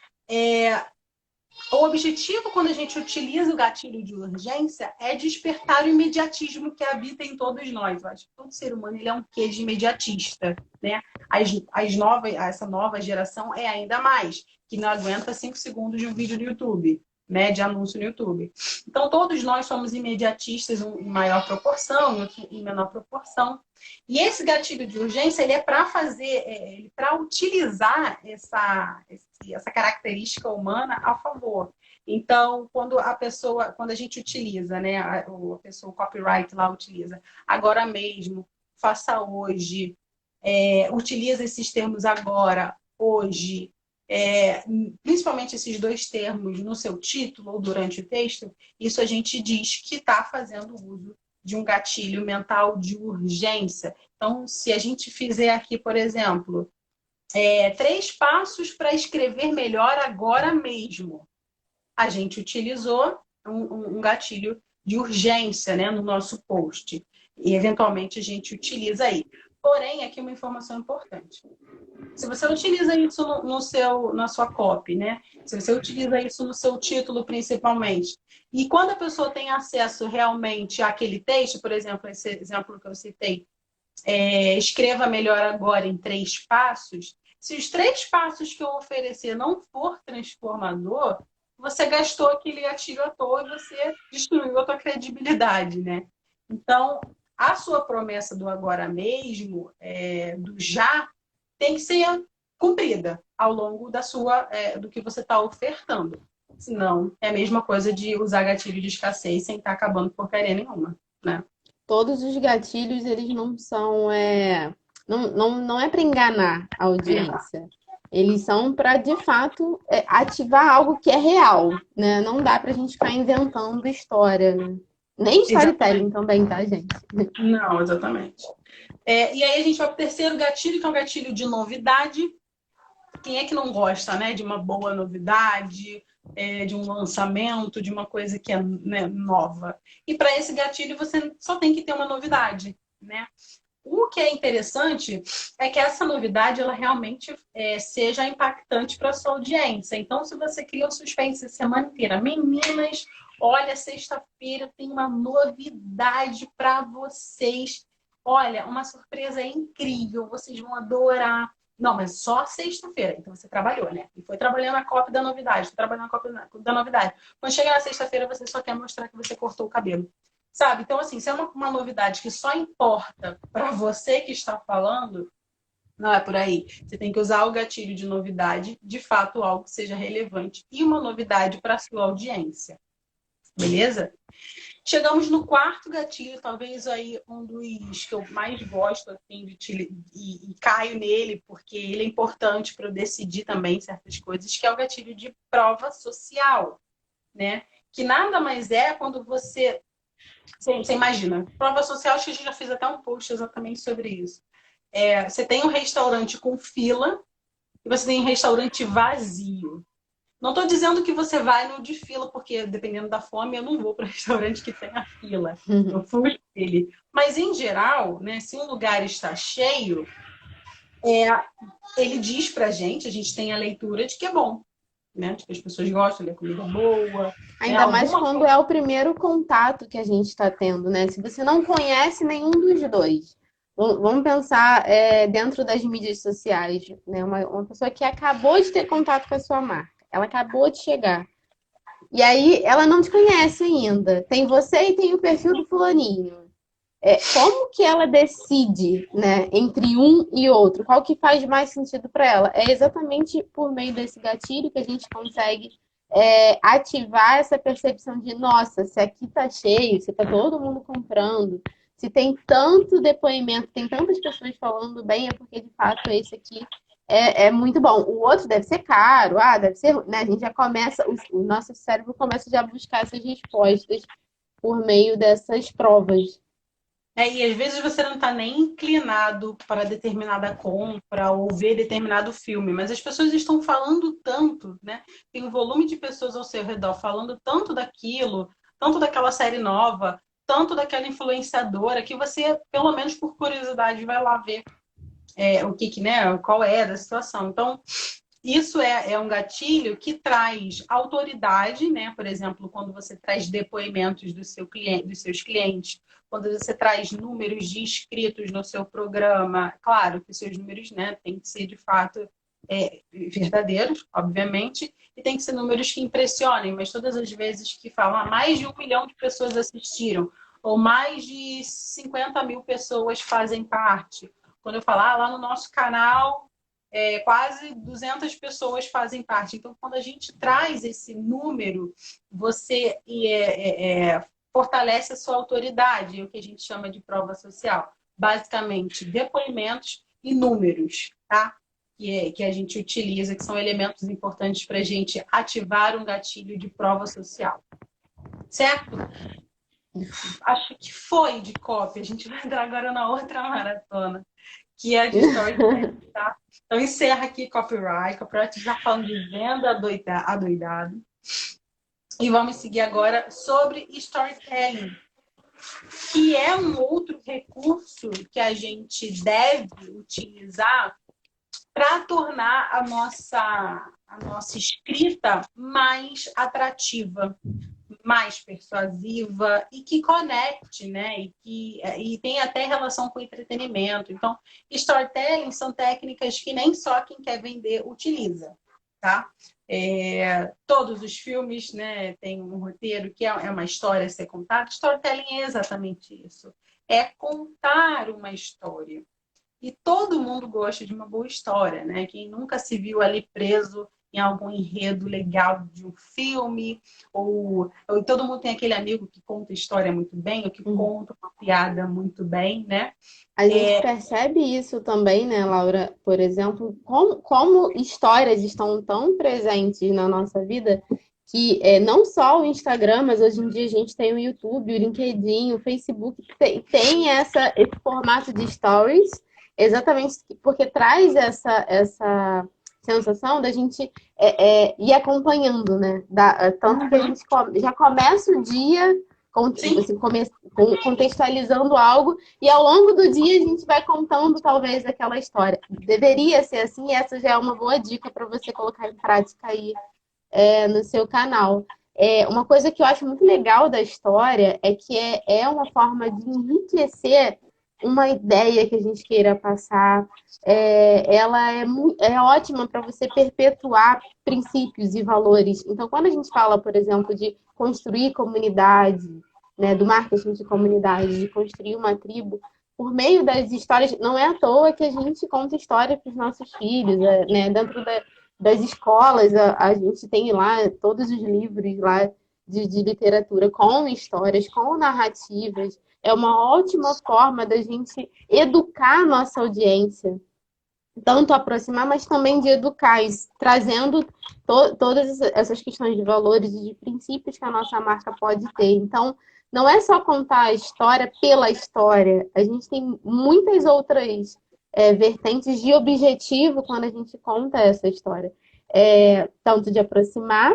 O objetivo, quando a gente utiliza o gatilho de urgência, é despertar o imediatismo que habita em todos nós. Eu acho que todo ser humano ele é um quê de imediatista, né? Essa nova geração é ainda mais, que não aguenta 5 segundos de um vídeo no YouTube, né? De anúncio no YouTube. Então, todos nós somos imediatistas em maior proporção, em menor proporção. E esse gatilho de urgência, ele é para para utilizar essa característica humana a favor. Então, quando a gente utiliza, né, o copyright lá utiliza, agora mesmo, faça hoje, utiliza esses termos agora, hoje, principalmente esses dois termos no seu título ou durante o texto, isso a gente diz que está fazendo uso de um gatilho mental de urgência. Então, se a gente fizer aqui, por exemplo, 3 passos para escrever melhor agora mesmo, a gente utilizou um gatilho de urgência, né, no nosso post. E, eventualmente, a gente utiliza aí. Porém, aqui uma informação importante. Se você utiliza isso na sua copy, né? Se você utiliza isso no seu título, principalmente, e quando a pessoa tem acesso realmente àquele texto, por exemplo, esse exemplo que eu citei, escreva melhor agora em 3 passos, Se os 3 passos que eu oferecer não for transformador, você gastou aquele gatilho à toa e você destruiu a tua credibilidade, né? Então, a sua promessa do agora mesmo, do já, tem que ser cumprida ao longo do que você está ofertando. Senão, é a mesma coisa de usar gatilho de escassez sem estar acabando porcaria nenhuma, né? Todos os gatilhos, eles não são. Não é para enganar a audiência. Eles são para, de fato, ativar algo que é real, né? Não dá para a gente ficar inventando história, né? Nem storytelling também, tá, gente? Não, exatamente. E aí a gente vai para o terceiro gatilho, que é um gatilho de novidade. Quem é que não gosta, né, de uma boa novidade, de um lançamento, de uma coisa que é, né, nova? E para esse gatilho você só tem que ter uma novidade, né? O que é interessante é que essa novidade ela realmente seja impactante para a sua audiência. Então, se você cria um suspense a semana inteira, meninas, olha, sexta-feira tem uma novidade para vocês. Olha, uma surpresa incrível, vocês vão adorar. Não, mas só sexta-feira. Então você trabalhou, né? E foi trabalhando a cópia da novidade, foi trabalhando a cópia da novidade. Quando chega na sexta-feira, você só quer mostrar que você cortou o cabelo. Sabe? Então, assim, se é uma novidade que só importa para você que está falando, não é por aí. Você tem que usar o gatilho de novidade, de fato, algo que seja relevante e uma novidade para a sua audiência. Beleza? Chegamos no quarto gatilho, talvez aí um dos que eu mais gosto assim, e caio nele, porque ele é importante para eu decidir também certas coisas, que é o gatilho de prova social, né? Que nada mais é quando você imagina, prova social, acho que a gente já fez até um post exatamente sobre isso. Você tem um restaurante com fila e você tem um restaurante vazio. Não estou dizendo que você vai no de fila, porque dependendo da fome, eu não vou para restaurante que tenha fila. Eu fujo dele. Mas, em geral, né, se um lugar está cheio, ele diz pra gente, a gente tem a leitura de que é bom. Né? Tipo, as pessoas gostam de comida boa. Ainda mais quando é o primeiro contato que a gente está tendo, né? Se você não conhece nenhum dos dois. Vamos pensar dentro das mídias sociais, né? Uma pessoa que acabou de ter contato com a sua marca. Ela acabou de chegar. E aí, ela não te conhece ainda. Tem você e tem o perfil do fulaninho. Como que ela decide, né, entre um e outro? Qual que faz mais sentido para ela? É exatamente por meio desse gatilho que a gente consegue ativar essa percepção de, nossa, se aqui tá cheio, se tá todo mundo comprando, se tem tanto depoimento, tem tantas pessoas falando bem, é porque de fato esse aqui é muito bom. O outro deve ser caro, deve ser, né? A gente já começa, o nosso cérebro começa já a buscar essas respostas por meio dessas provas. E às vezes você não está nem inclinado para determinada compra ou ver determinado filme, mas as pessoas estão falando tanto, né? Tem um volume de pessoas ao seu redor falando tanto daquilo, tanto daquela série nova, tanto daquela influenciadora, que você, pelo menos por curiosidade, vai lá ver o que, né? Qual é a situação. Então, isso é um gatilho que traz autoridade, né? Por exemplo, quando você traz depoimentos dos seus clientes, quando você traz números de inscritos no seu programa, claro que os seus números, né, têm que ser de fato verdadeiros, obviamente, e tem que ser números que impressionem, mas todas as vezes que falam mais de 1 milhão de pessoas assistiram, ou mais de 50 mil pessoas fazem parte. Quando eu falar lá no nosso canal, quase 200 pessoas fazem parte. Então, quando a gente traz esse número, você fortalece a sua autoridade, o que a gente chama de prova social. Basicamente, depoimentos e números, tá? Que a gente utiliza, que são elementos importantes para a gente ativar um gatilho de prova social. Certo? Acho que foi de cópia. A gente vai entrar agora na outra maratona, que é de storytelling, tá? Então, encerra aqui copyright. Copyright já falando de venda adoidado. E vamos seguir agora sobre storytelling, que é um outro recurso que a gente deve utilizar para tornar a nossa escrita mais atrativa, mais persuasiva e que conecte, né? E tem até relação com entretenimento. Então, storytelling são técnicas que nem só quem quer vender utiliza, tá? Todos os filmes, né, tem um roteiro que é uma história a ser contada. Storytelling é exatamente isso. É contar uma história. E todo mundo gosta de uma boa história, né? Quem nunca se viu ali preso em algum enredo legal de um filme, ou todo mundo tem aquele amigo que conta história muito bem, ou que conta uma piada muito bem, né? A gente percebe isso também, né, Laura? Por exemplo, como histórias estão tão presentes na nossa vida que não só o Instagram, mas hoje em dia a gente tem o YouTube, o LinkedIn, o Facebook, tem esse formato de stories, exatamente porque traz essa sensação da gente ir acompanhando, né? Tanto que a gente já começa o dia assim, contextualizando algo e ao longo do dia a gente vai contando talvez aquela história. Deveria ser assim, e essa já é uma boa dica para você colocar em prática aí no seu canal. Uma coisa que eu acho muito legal da história é que é uma forma de enriquecer uma ideia que a gente queira passar. Ela é ótima para você perpetuar princípios e valores. Então, quando a gente fala, por exemplo, de construir comunidade, né, do marketing de comunidade, de construir uma tribo, por meio das histórias, não é à toa que a gente conta história para os nossos filhos, né, dentro das escolas, a gente tem lá todos os livros lá de literatura com histórias, com narrativas. É uma ótima forma da gente educar a nossa audiência, tanto aproximar, mas também de educar, trazendo todas essas questões de valores e de princípios que a nossa marca pode ter. Então, não é só contar a história pela história, a gente tem muitas outras vertentes de objetivo quando a gente conta essa história. Tanto de aproximar,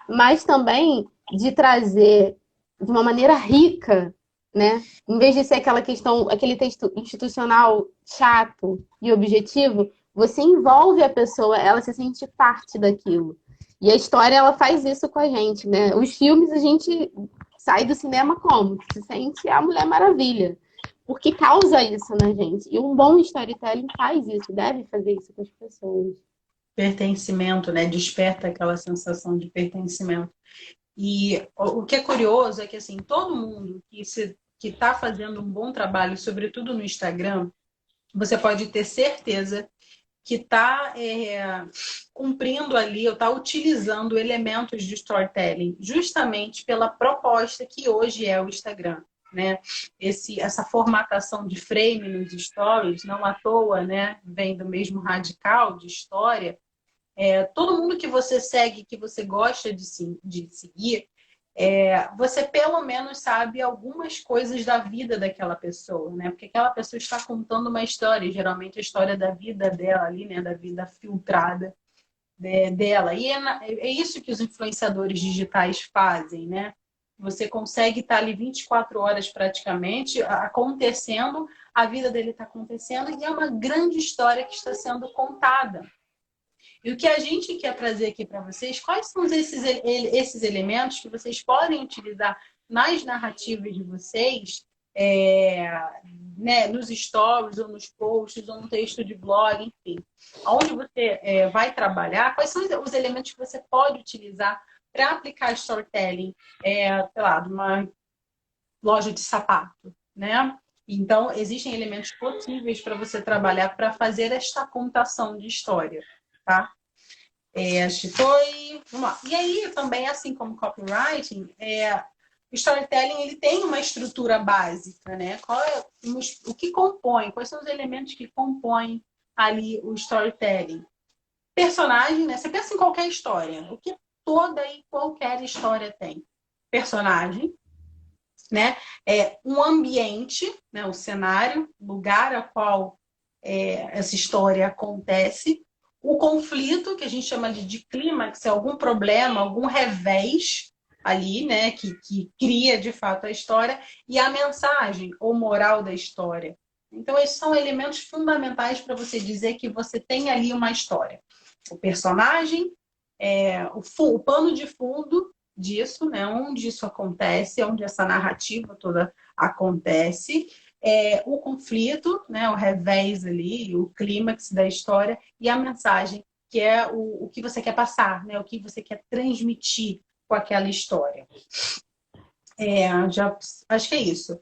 mas também de trazer de uma maneira rica, né? Em vez de ser aquela questão, aquele texto institucional chato e objetivo, você envolve a pessoa, ela se sente parte daquilo. E a história, ela faz isso com a gente, né? Os filmes, a gente sai do cinema como? Se sente a Mulher Maravilha. Porque causa isso na gente. E um bom storytelling faz isso, deve fazer isso com as pessoas. Pertencimento, né? Desperta aquela sensação de pertencimento. E o que é curioso é que, assim, todo mundo que está fazendo um bom trabalho, sobretudo no Instagram, você pode ter certeza que está cumprindo ali, ou está utilizando elementos de storytelling, justamente pela proposta que hoje é o Instagram, né? Essa formatação de frame nos stories, não à toa, né? Vem do mesmo radical de história. Todo mundo que você segue, que você gosta de seguir, você pelo menos sabe algumas coisas da vida daquela pessoa, né? Porque aquela pessoa está contando uma história, e geralmente a história da vida dela ali, né? Da vida filtrada dela. E é isso que os influenciadores digitais fazem, né? Você consegue estar ali 24 horas praticamente acontecendo, a vida dele está acontecendo e é uma grande história que está sendo contada. E o que a gente quer trazer aqui para vocês, quais são esses elementos que vocês podem utilizar nas narrativas de vocês, né, nos stories, ou nos posts, ou no texto de blog, enfim. Onde você vai trabalhar, quais são os elementos que você pode utilizar para aplicar storytelling, sei lá, de uma loja de sapato, né? Então, existem elementos possíveis para você trabalhar para fazer esta contação de história, tá? Acho que foi... Vamos lá. E aí, também, assim como copywriting, o storytelling ele tem uma estrutura básica, né? O que compõe? Quais são os elementos que compõem ali o storytelling? Personagem, né? Você pensa em qualquer história. O que toda e qualquer história tem? Personagem, né? Um ambiente, né? O cenário, lugar ao qual essa história acontece. O conflito, que a gente chama de clímax, é algum problema, algum revés ali, né? Que cria, de fato, a história. E a mensagem ou moral da história. Então, esses são elementos fundamentais para você dizer que você tem ali uma história. O personagem, o pano de fundo disso, né? Onde isso acontece, onde essa narrativa toda acontece, o conflito, né? O revés ali, o clímax da história e a mensagem, que é o que você quer passar, né? O que você quer transmitir com aquela história. Acho que é isso.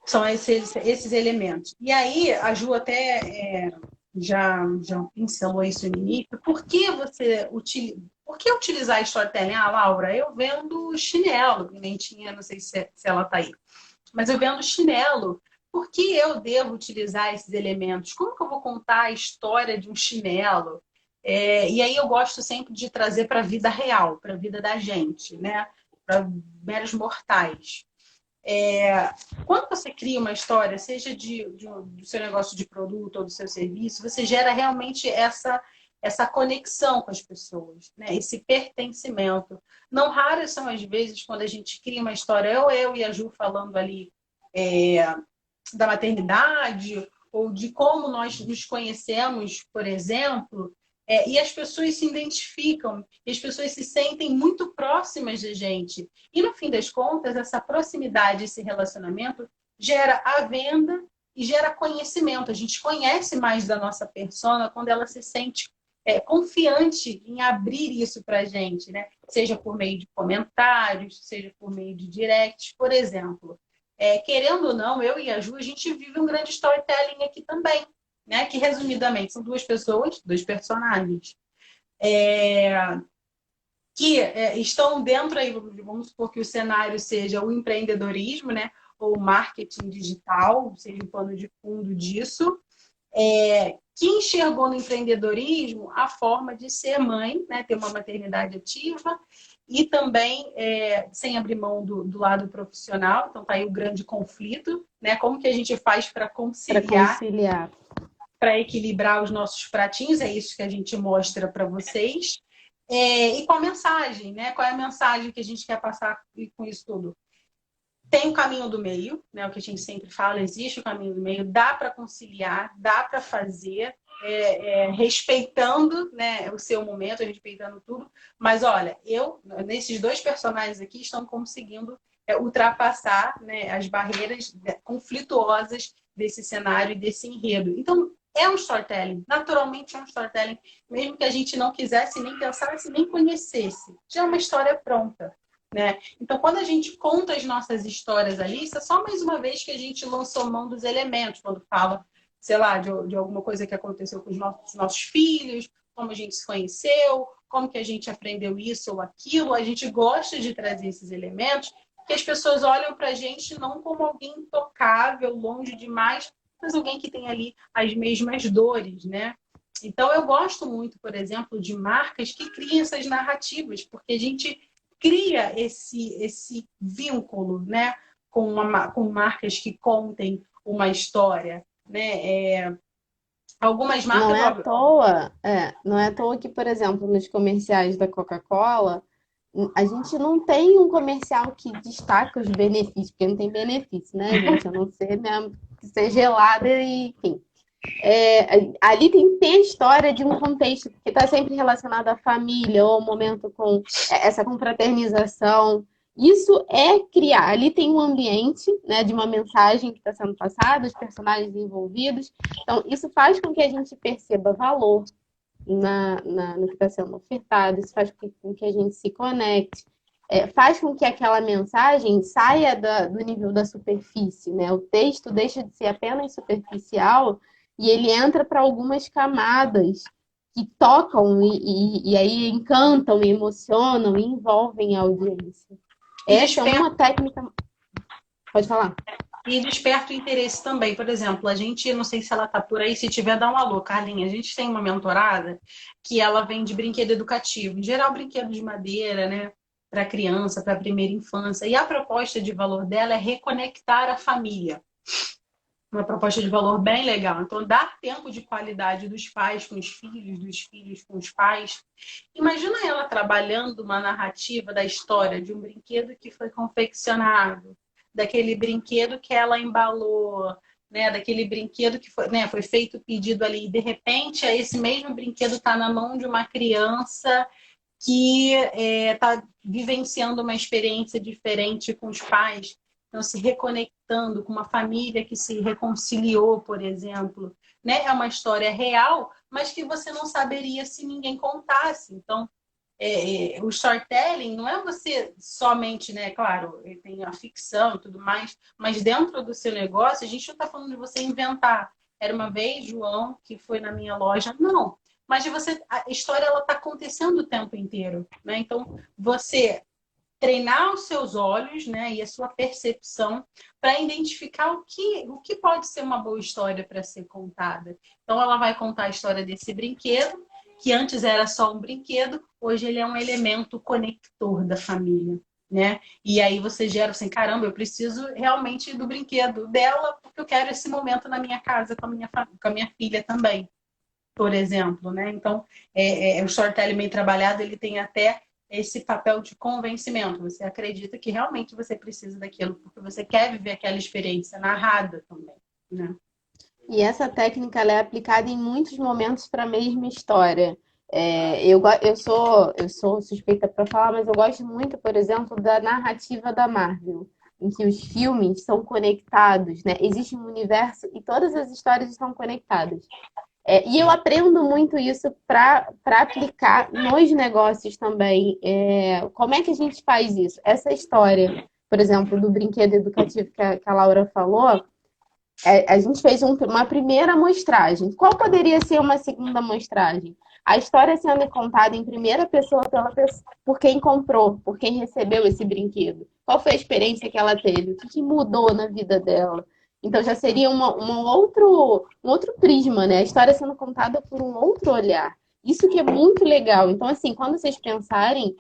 São esses elementos. E aí, a Ju até já pincelou isso no início. Por que utilizar storytelling? Ah, Laura, eu vendo chinelo. Nem tinha, não sei se ela está aí. Mas eu vendo chinelo. Por que eu devo utilizar esses elementos? Como que eu vou contar a história de um chinelo? E aí eu gosto sempre de trazer para a vida real, para a vida da gente, né? Para meros mortais. Quando você cria uma história, seja do seu negócio de produto ou do seu serviço, você gera realmente essa conexão com as pessoas, né? Esse pertencimento. Não raras são as vezes quando a gente cria uma história, eu e a Ju falando ali da maternidade, ou de como nós nos conhecemos, por exemplo, e as pessoas se identificam, e as pessoas se sentem muito próximas da gente. E, no fim das contas, essa proximidade, esse relacionamento, gera a venda e gera conhecimento. A gente conhece mais da nossa persona quando ela se sente confiante em abrir isso para a gente, né? Seja por meio de comentários, seja por meio de directs, por exemplo. Querendo ou não, eu e a Ju, a gente vive um grande storytelling aqui também, né? Que, resumidamente, são duas pessoas, dois personagens, que estão dentro aí, vamos supor que o cenário seja o empreendedorismo, né? Ou o marketing digital, seja o pano de fundo disso, que enxergou no empreendedorismo a forma de ser mãe, né? Ter uma maternidade ativa e também sem abrir mão do lado profissional. Então tá aí o grande conflito, né? Como que a gente faz para conciliar, para equilibrar os nossos pratinhos? É isso que a gente mostra para vocês. E com a mensagem, né? Qual é a mensagem que a gente quer passar com isso tudo? Tem o caminho do meio, né? O que a gente sempre fala, existe o caminho do meio, dá para conciliar, dá para fazer, respeitando, né, o seu momento, respeitando tudo. Mas olha, nesses dois personagens aqui, estão conseguindo ultrapassar, né, as barreiras conflituosas desse cenário e desse enredo. Então, é um storytelling, naturalmente é um storytelling, mesmo que a gente não quisesse nem pensasse, nem conhecesse. Já é uma história pronta. Né? Então, quando a gente conta as nossas histórias ali, isso é só mais uma vez que a gente lançou mão dos elementos, quando fala, sei lá, de alguma coisa que aconteceu com os nossos filhos, como a gente se conheceu, como que a gente aprendeu isso ou aquilo. A gente gosta de trazer esses elementos, que as pessoas olham para a gente não como alguém intocável, longe demais, mas alguém que tem ali as mesmas dores, né? Então, eu gosto muito, por exemplo, de marcas que criam essas narrativas, porque a gente cria esse vínculo, né, com marcas que contem uma história, né? Algumas marcas... Não é à toa que, por exemplo, nos comerciais da Coca-Cola, a gente não tem um comercial que destaca os benefícios, porque não tem benefício, né, gente? A não ser mesmo que ser gelada e, enfim. Ali tem a história de um contexto que está sempre relacionado à família ou ao momento com essa confraternização. Isso é criar. Ali tem um ambiente, né, de uma mensagem que está sendo passada, os personagens envolvidos. Então, isso faz com que a gente perceba valor no que está sendo ofertado, isso faz com que a gente se conecte. Faz com que aquela mensagem saia do nível da superfície, né? O texto deixa de ser apenas superficial e ele entra para algumas camadas que tocam e aí encantam, e emocionam e envolvem a audiência. Essa é uma técnica... Pode falar. E desperta o interesse também. Por exemplo, a gente, não sei se ela está por aí, se tiver, dá um alô, Carlinha. A gente tem uma mentorada que ela vende brinquedo educativo. Em geral, brinquedo de madeira, né? Para criança, para primeira infância. E a proposta de valor dela é reconectar a família. Uma proposta de valor bem legal. Então, dar tempo de qualidade dos pais com os filhos, dos filhos com os pais. Imagina ela trabalhando uma narrativa da história de um brinquedo que foi confeccionado, daquele brinquedo que ela embalou, né? Daquele brinquedo que foi, né? Foi feito o pedido ali. E, de repente, esse mesmo brinquedo está na mão de uma criança que está vivenciando uma experiência diferente com os pais, então se reconectando com uma família que se reconciliou, por exemplo, né? É uma história real, mas que você não saberia se ninguém contasse. Então, o storytelling não é você somente, né? Claro, tem a ficção e tudo mais, mas dentro do seu negócio, a gente não está falando de você inventar. Era uma vez, João, que foi na minha loja. Não, mas de você, a história ela está acontecendo o tempo inteiro, né? Então, você treinar os seus olhos, né, e a sua percepção para identificar o que pode ser uma boa história para ser contada. Então, ela vai contar a história desse brinquedo, que antes era só um brinquedo, hoje ele é um elemento conector da família, né? E aí você gera assim, caramba, eu preciso realmente do brinquedo dela, porque eu quero esse momento na minha casa com a minha filha também, por exemplo, né? Então, o storytelling bem trabalhado, ele tem até esse papel de convencimento. Você acredita que realmente você precisa daquilo, porque você quer viver aquela experiência narrada também, né? E essa técnica ela é aplicada em muitos momentos para a mesma história. Eu sou suspeita para falar, mas eu gosto muito, por exemplo, da narrativa da Marvel, em que os filmes são conectados, né? Existe um universo e todas as histórias estão conectadas. E eu aprendo muito isso para aplicar nos negócios também. Como é que a gente faz isso? Essa história, por exemplo, do brinquedo educativo que a Laura falou, a gente fez uma primeira amostragem. Qual poderia ser uma segunda amostragem? A história sendo contada em primeira pessoa por quem comprou, por quem recebeu esse brinquedo. Qual foi a experiência que ela teve? O que mudou na vida dela? Então já seria um outro prisma, né? A história sendo contada por um outro olhar. Isso que é muito legal. Então, assim, quando vocês pensarem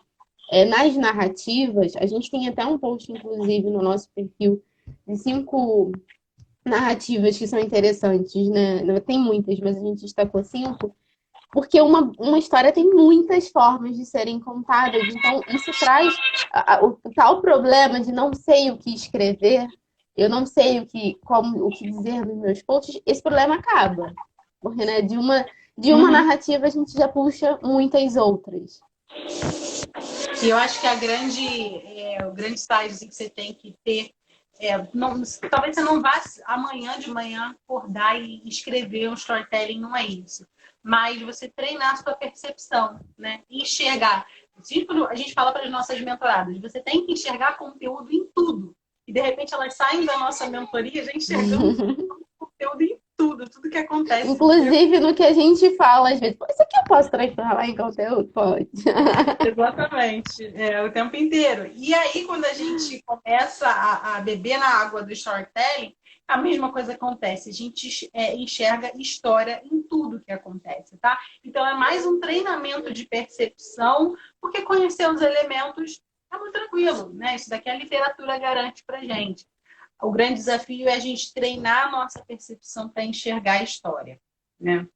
nas narrativas, a gente tem até um post, inclusive, no nosso perfil, de 5 narrativas que são interessantes, né? Tem muitas, mas a gente destacou 5, porque uma história tem muitas formas de serem contadas. Então, isso traz o tal problema de não sei o que escrever, eu não sei o que dizer nos meus posts, esse problema acaba. Porque, né, de uma Uhum. narrativa a gente já puxa muitas outras. E eu acho que o grande estágio assim, que você tem que ter talvez você não vá amanhã de manhã acordar e escrever um storytelling, não é isso. Mas você treinar a sua percepção, né? E enxergar. Tipo, a gente fala para as nossas mentoradas, você tem que enxergar conteúdo em tudo. E de repente elas saem da nossa mentoria já enxergando conteúdo em tudo que acontece. Inclusive no que a gente fala, às vezes, isso aqui eu posso transformar em conteúdo? Pode. Exatamente, o tempo inteiro. E aí, quando a gente começa a beber na água do storytelling, a mesma coisa acontece. A gente enxerga história em tudo que acontece, tá? Então, é mais um treinamento de percepção, porque conhecer os elementos é muito tranquilo, né? Isso daqui a literatura garante pra gente. O grande desafio é a gente treinar a nossa percepção para enxergar a história, né?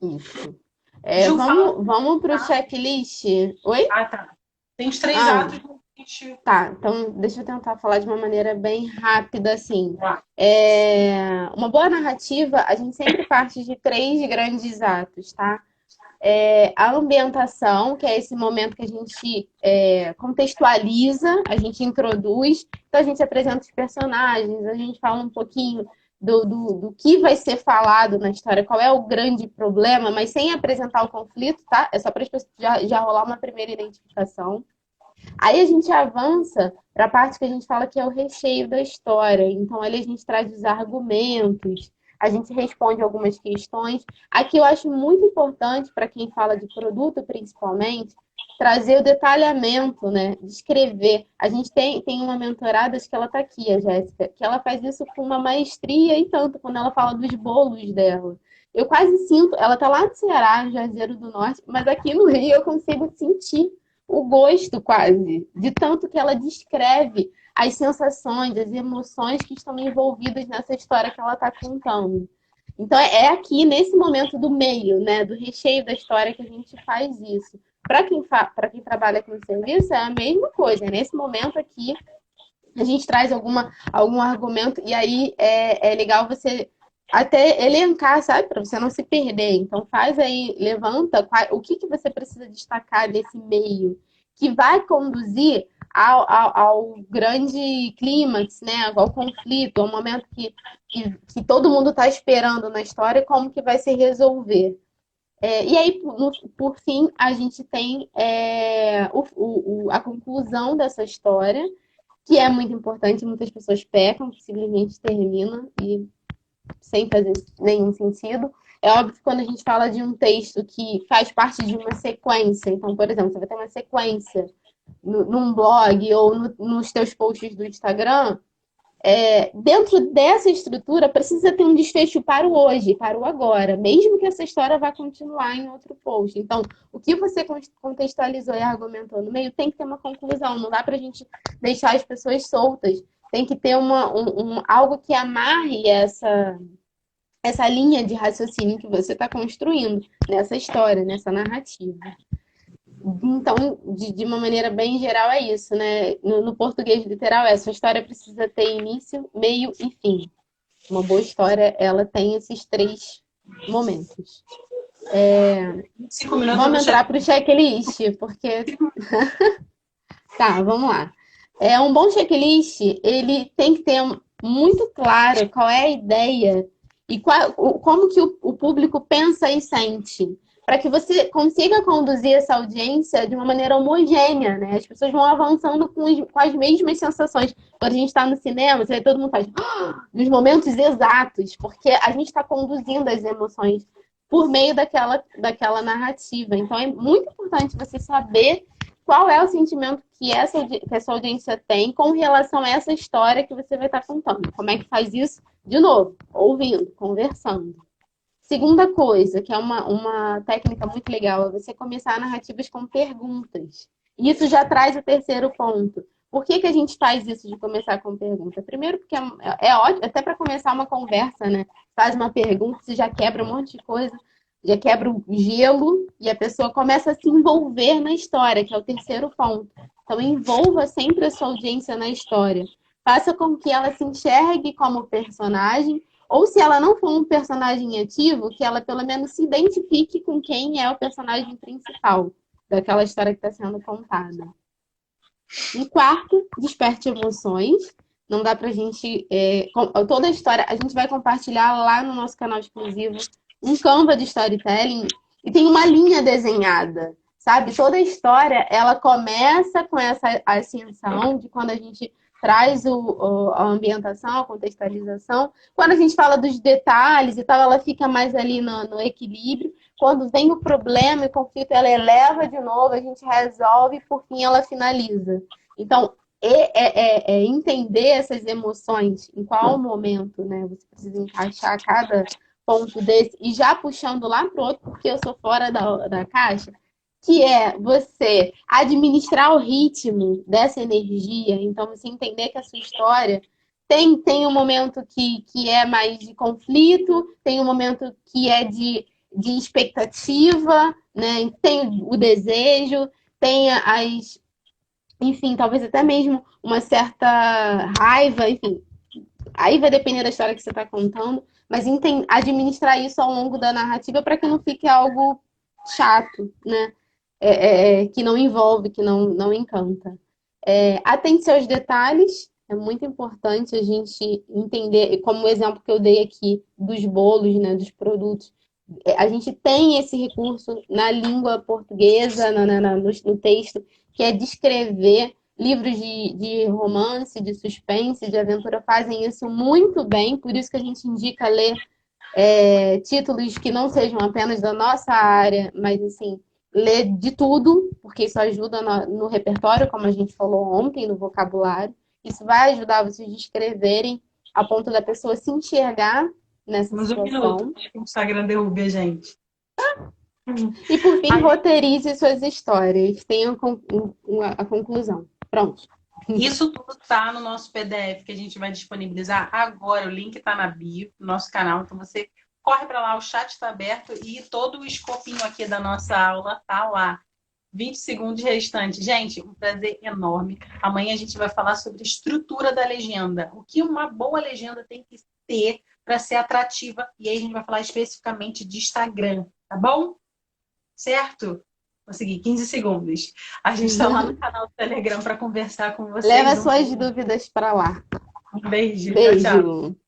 Isso. Ju, fala. Vamos para o checklist. Oi? Ah, tá. Tem os 3 Ah, atos que a gente. tá. Então, deixa eu tentar falar de uma maneira bem rápida, assim. Ah, Uma boa narrativa, a gente sempre parte de 3 grandes atos, tá? A ambientação, que é esse momento que a gente contextualiza, a gente introduz, então a gente apresenta os personagens, a gente fala um pouquinho do que vai ser falado na história, qual é o grande problema, mas sem apresentar o conflito, tá? É só para as pessoas já rolar uma primeira identificação. Aí a gente avança para a parte que a gente fala que é o recheio da história. Então, ali a gente traz os argumentos, a gente responde algumas questões. Aqui eu acho muito importante, para quem fala de produto principalmente, trazer o detalhamento, né? Descrever. A gente tem uma mentorada, acho que ela está aqui, a Jéssica, que ela faz isso com uma maestria e tanto, quando ela fala dos bolos dela. Eu quase sinto, ela está lá no Ceará, no Juazeiro do Norte, mas aqui no Rio eu consigo sentir o gosto quase, de tanto que ela descreve as sensações, as emoções que estão envolvidas nessa história que ela está contando. Então é aqui, nesse momento do meio, né, do recheio da história que a gente faz isso. Para quem trabalha com serviço, é a mesma coisa. Nesse momento aqui, a gente traz algum argumento, e aí é legal você até elencar, sabe? Para você não se perder. Então faz aí, levanta o que que você precisa destacar desse meio que vai conduzir ao grande clímax, né? Ao conflito, ao momento que todo mundo está esperando na história, como que vai se resolver. E aí, por fim, a gente tem a conclusão dessa história, que é muito importante, muitas pessoas pecam, que simplesmente termina e sem fazer nenhum sentido. É óbvio que quando a gente fala de um texto que faz parte de uma sequência, então, por exemplo, você vai ter uma sequência num blog ou nos teus posts do Instagram, dentro dessa estrutura precisa ter um desfecho para o hoje, para o agora, mesmo que essa história vá continuar em outro post. Então, o que você contextualizou e argumentou no meio tem que ter uma conclusão, não dá para a gente deixar as pessoas soltas. Tem que ter algo que amarre essa linha de raciocínio que você está construindo nessa história, nessa narrativa. Então, de uma maneira bem geral, é isso, né? No português literal, essa história precisa ter início, meio e fim. Uma boa história, ela tem esses três momentos. 5 minutos Vamos entrar para o checklist, porque... Tá, vamos lá. Um bom checklist, ele tem que ter muito claro qual é a ideia e como que o público pensa e sente, para que você consiga conduzir essa audiência de uma maneira homogênea, né? As pessoas vão avançando com as mesmas sensações. Quando a gente está no cinema, você vê, todo mundo faz nos momentos exatos, porque a gente está conduzindo as emoções por meio daquela narrativa. Então, é muito importante você saber qual é o sentimento que essa audiência tem com relação a essa história que você vai estar contando. Como é que faz isso? De novo, ouvindo, conversando. Segunda coisa, que é uma técnica muito legal, é você começar narrativas com perguntas. E isso já traz o terceiro ponto. Por que a gente faz isso de começar com pergunta? Primeiro, porque é ótimo, até para começar uma conversa, né? Faz uma pergunta, você já quebra um monte de coisa, já quebra o gelo e a pessoa começa a se envolver na história, que é o terceiro ponto. Então, envolva sempre a sua audiência na história. Faça com que ela se enxergue como personagem, ou se ela não for um personagem ativo, que ela pelo menos se identifique com quem é o personagem principal daquela história que está sendo contada. Um quarto, desperte emoções. Não dá pra gente... toda a história, a gente vai compartilhar lá no nosso canal exclusivo um Canva de storytelling e tem uma linha desenhada, sabe? Toda a história, ela começa com essa ascensão de quando a gente traz a ambientação, a contextualização. Quando a gente fala dos detalhes e tal, ela fica mais ali no equilíbrio. Quando vem o problema e o conflito, ela eleva de novo, a gente resolve e, por fim, ela finaliza. Então, entender essas emoções, em qual momento, né? Você precisa encaixar cada ponto desse e já puxando lá para o outro, porque eu sou fora da caixa, que é você administrar o ritmo dessa energia. Então, você entender que a sua história tem um momento que é mais de conflito, tem um momento que é de expectativa, né? Tem o desejo, tem enfim, talvez até mesmo uma certa raiva, enfim. Aí vai depender da história que você está contando, mas administrar isso ao longo da narrativa para que não fique algo chato, né? Que não envolve, que não encanta. Atente aos detalhes, é muito importante a gente entender, como o exemplo que eu dei aqui dos bolos, né, dos produtos. A gente tem esse recurso na língua portuguesa, no texto, que é descrever. Livros de romance, de suspense, de aventura fazem isso muito bem, por isso que a gente indica ler títulos que não sejam apenas da nossa área, mas assim, ler de tudo, porque isso ajuda no repertório, como a gente falou ontem, no vocabulário. Isso vai ajudar vocês a descreverem a ponto da pessoa se enxergar nessa Mas um situação. minuto, o Instagram derruba a gente. E por fim, roteirize suas histórias. Tenha a conclusão. Pronto. Isso tudo está no nosso PDF que a gente vai disponibilizar agora. O link está na bio do nosso canal. Então você corre para lá, o chat está aberto e todo o escopinho aqui da nossa aula está lá. 20 segundos restantes. Gente, um prazer enorme. Amanhã a gente vai falar sobre estrutura da legenda. O que uma boa legenda tem que ter para ser atrativa. E aí a gente vai falar especificamente de Instagram, tá bom? Certo? Consegui, 15 segundos. A gente está lá no canal do Telegram para conversar com vocês. Leva suas dúvidas para lá. Um beijo. Tchau, tchau. Beijo.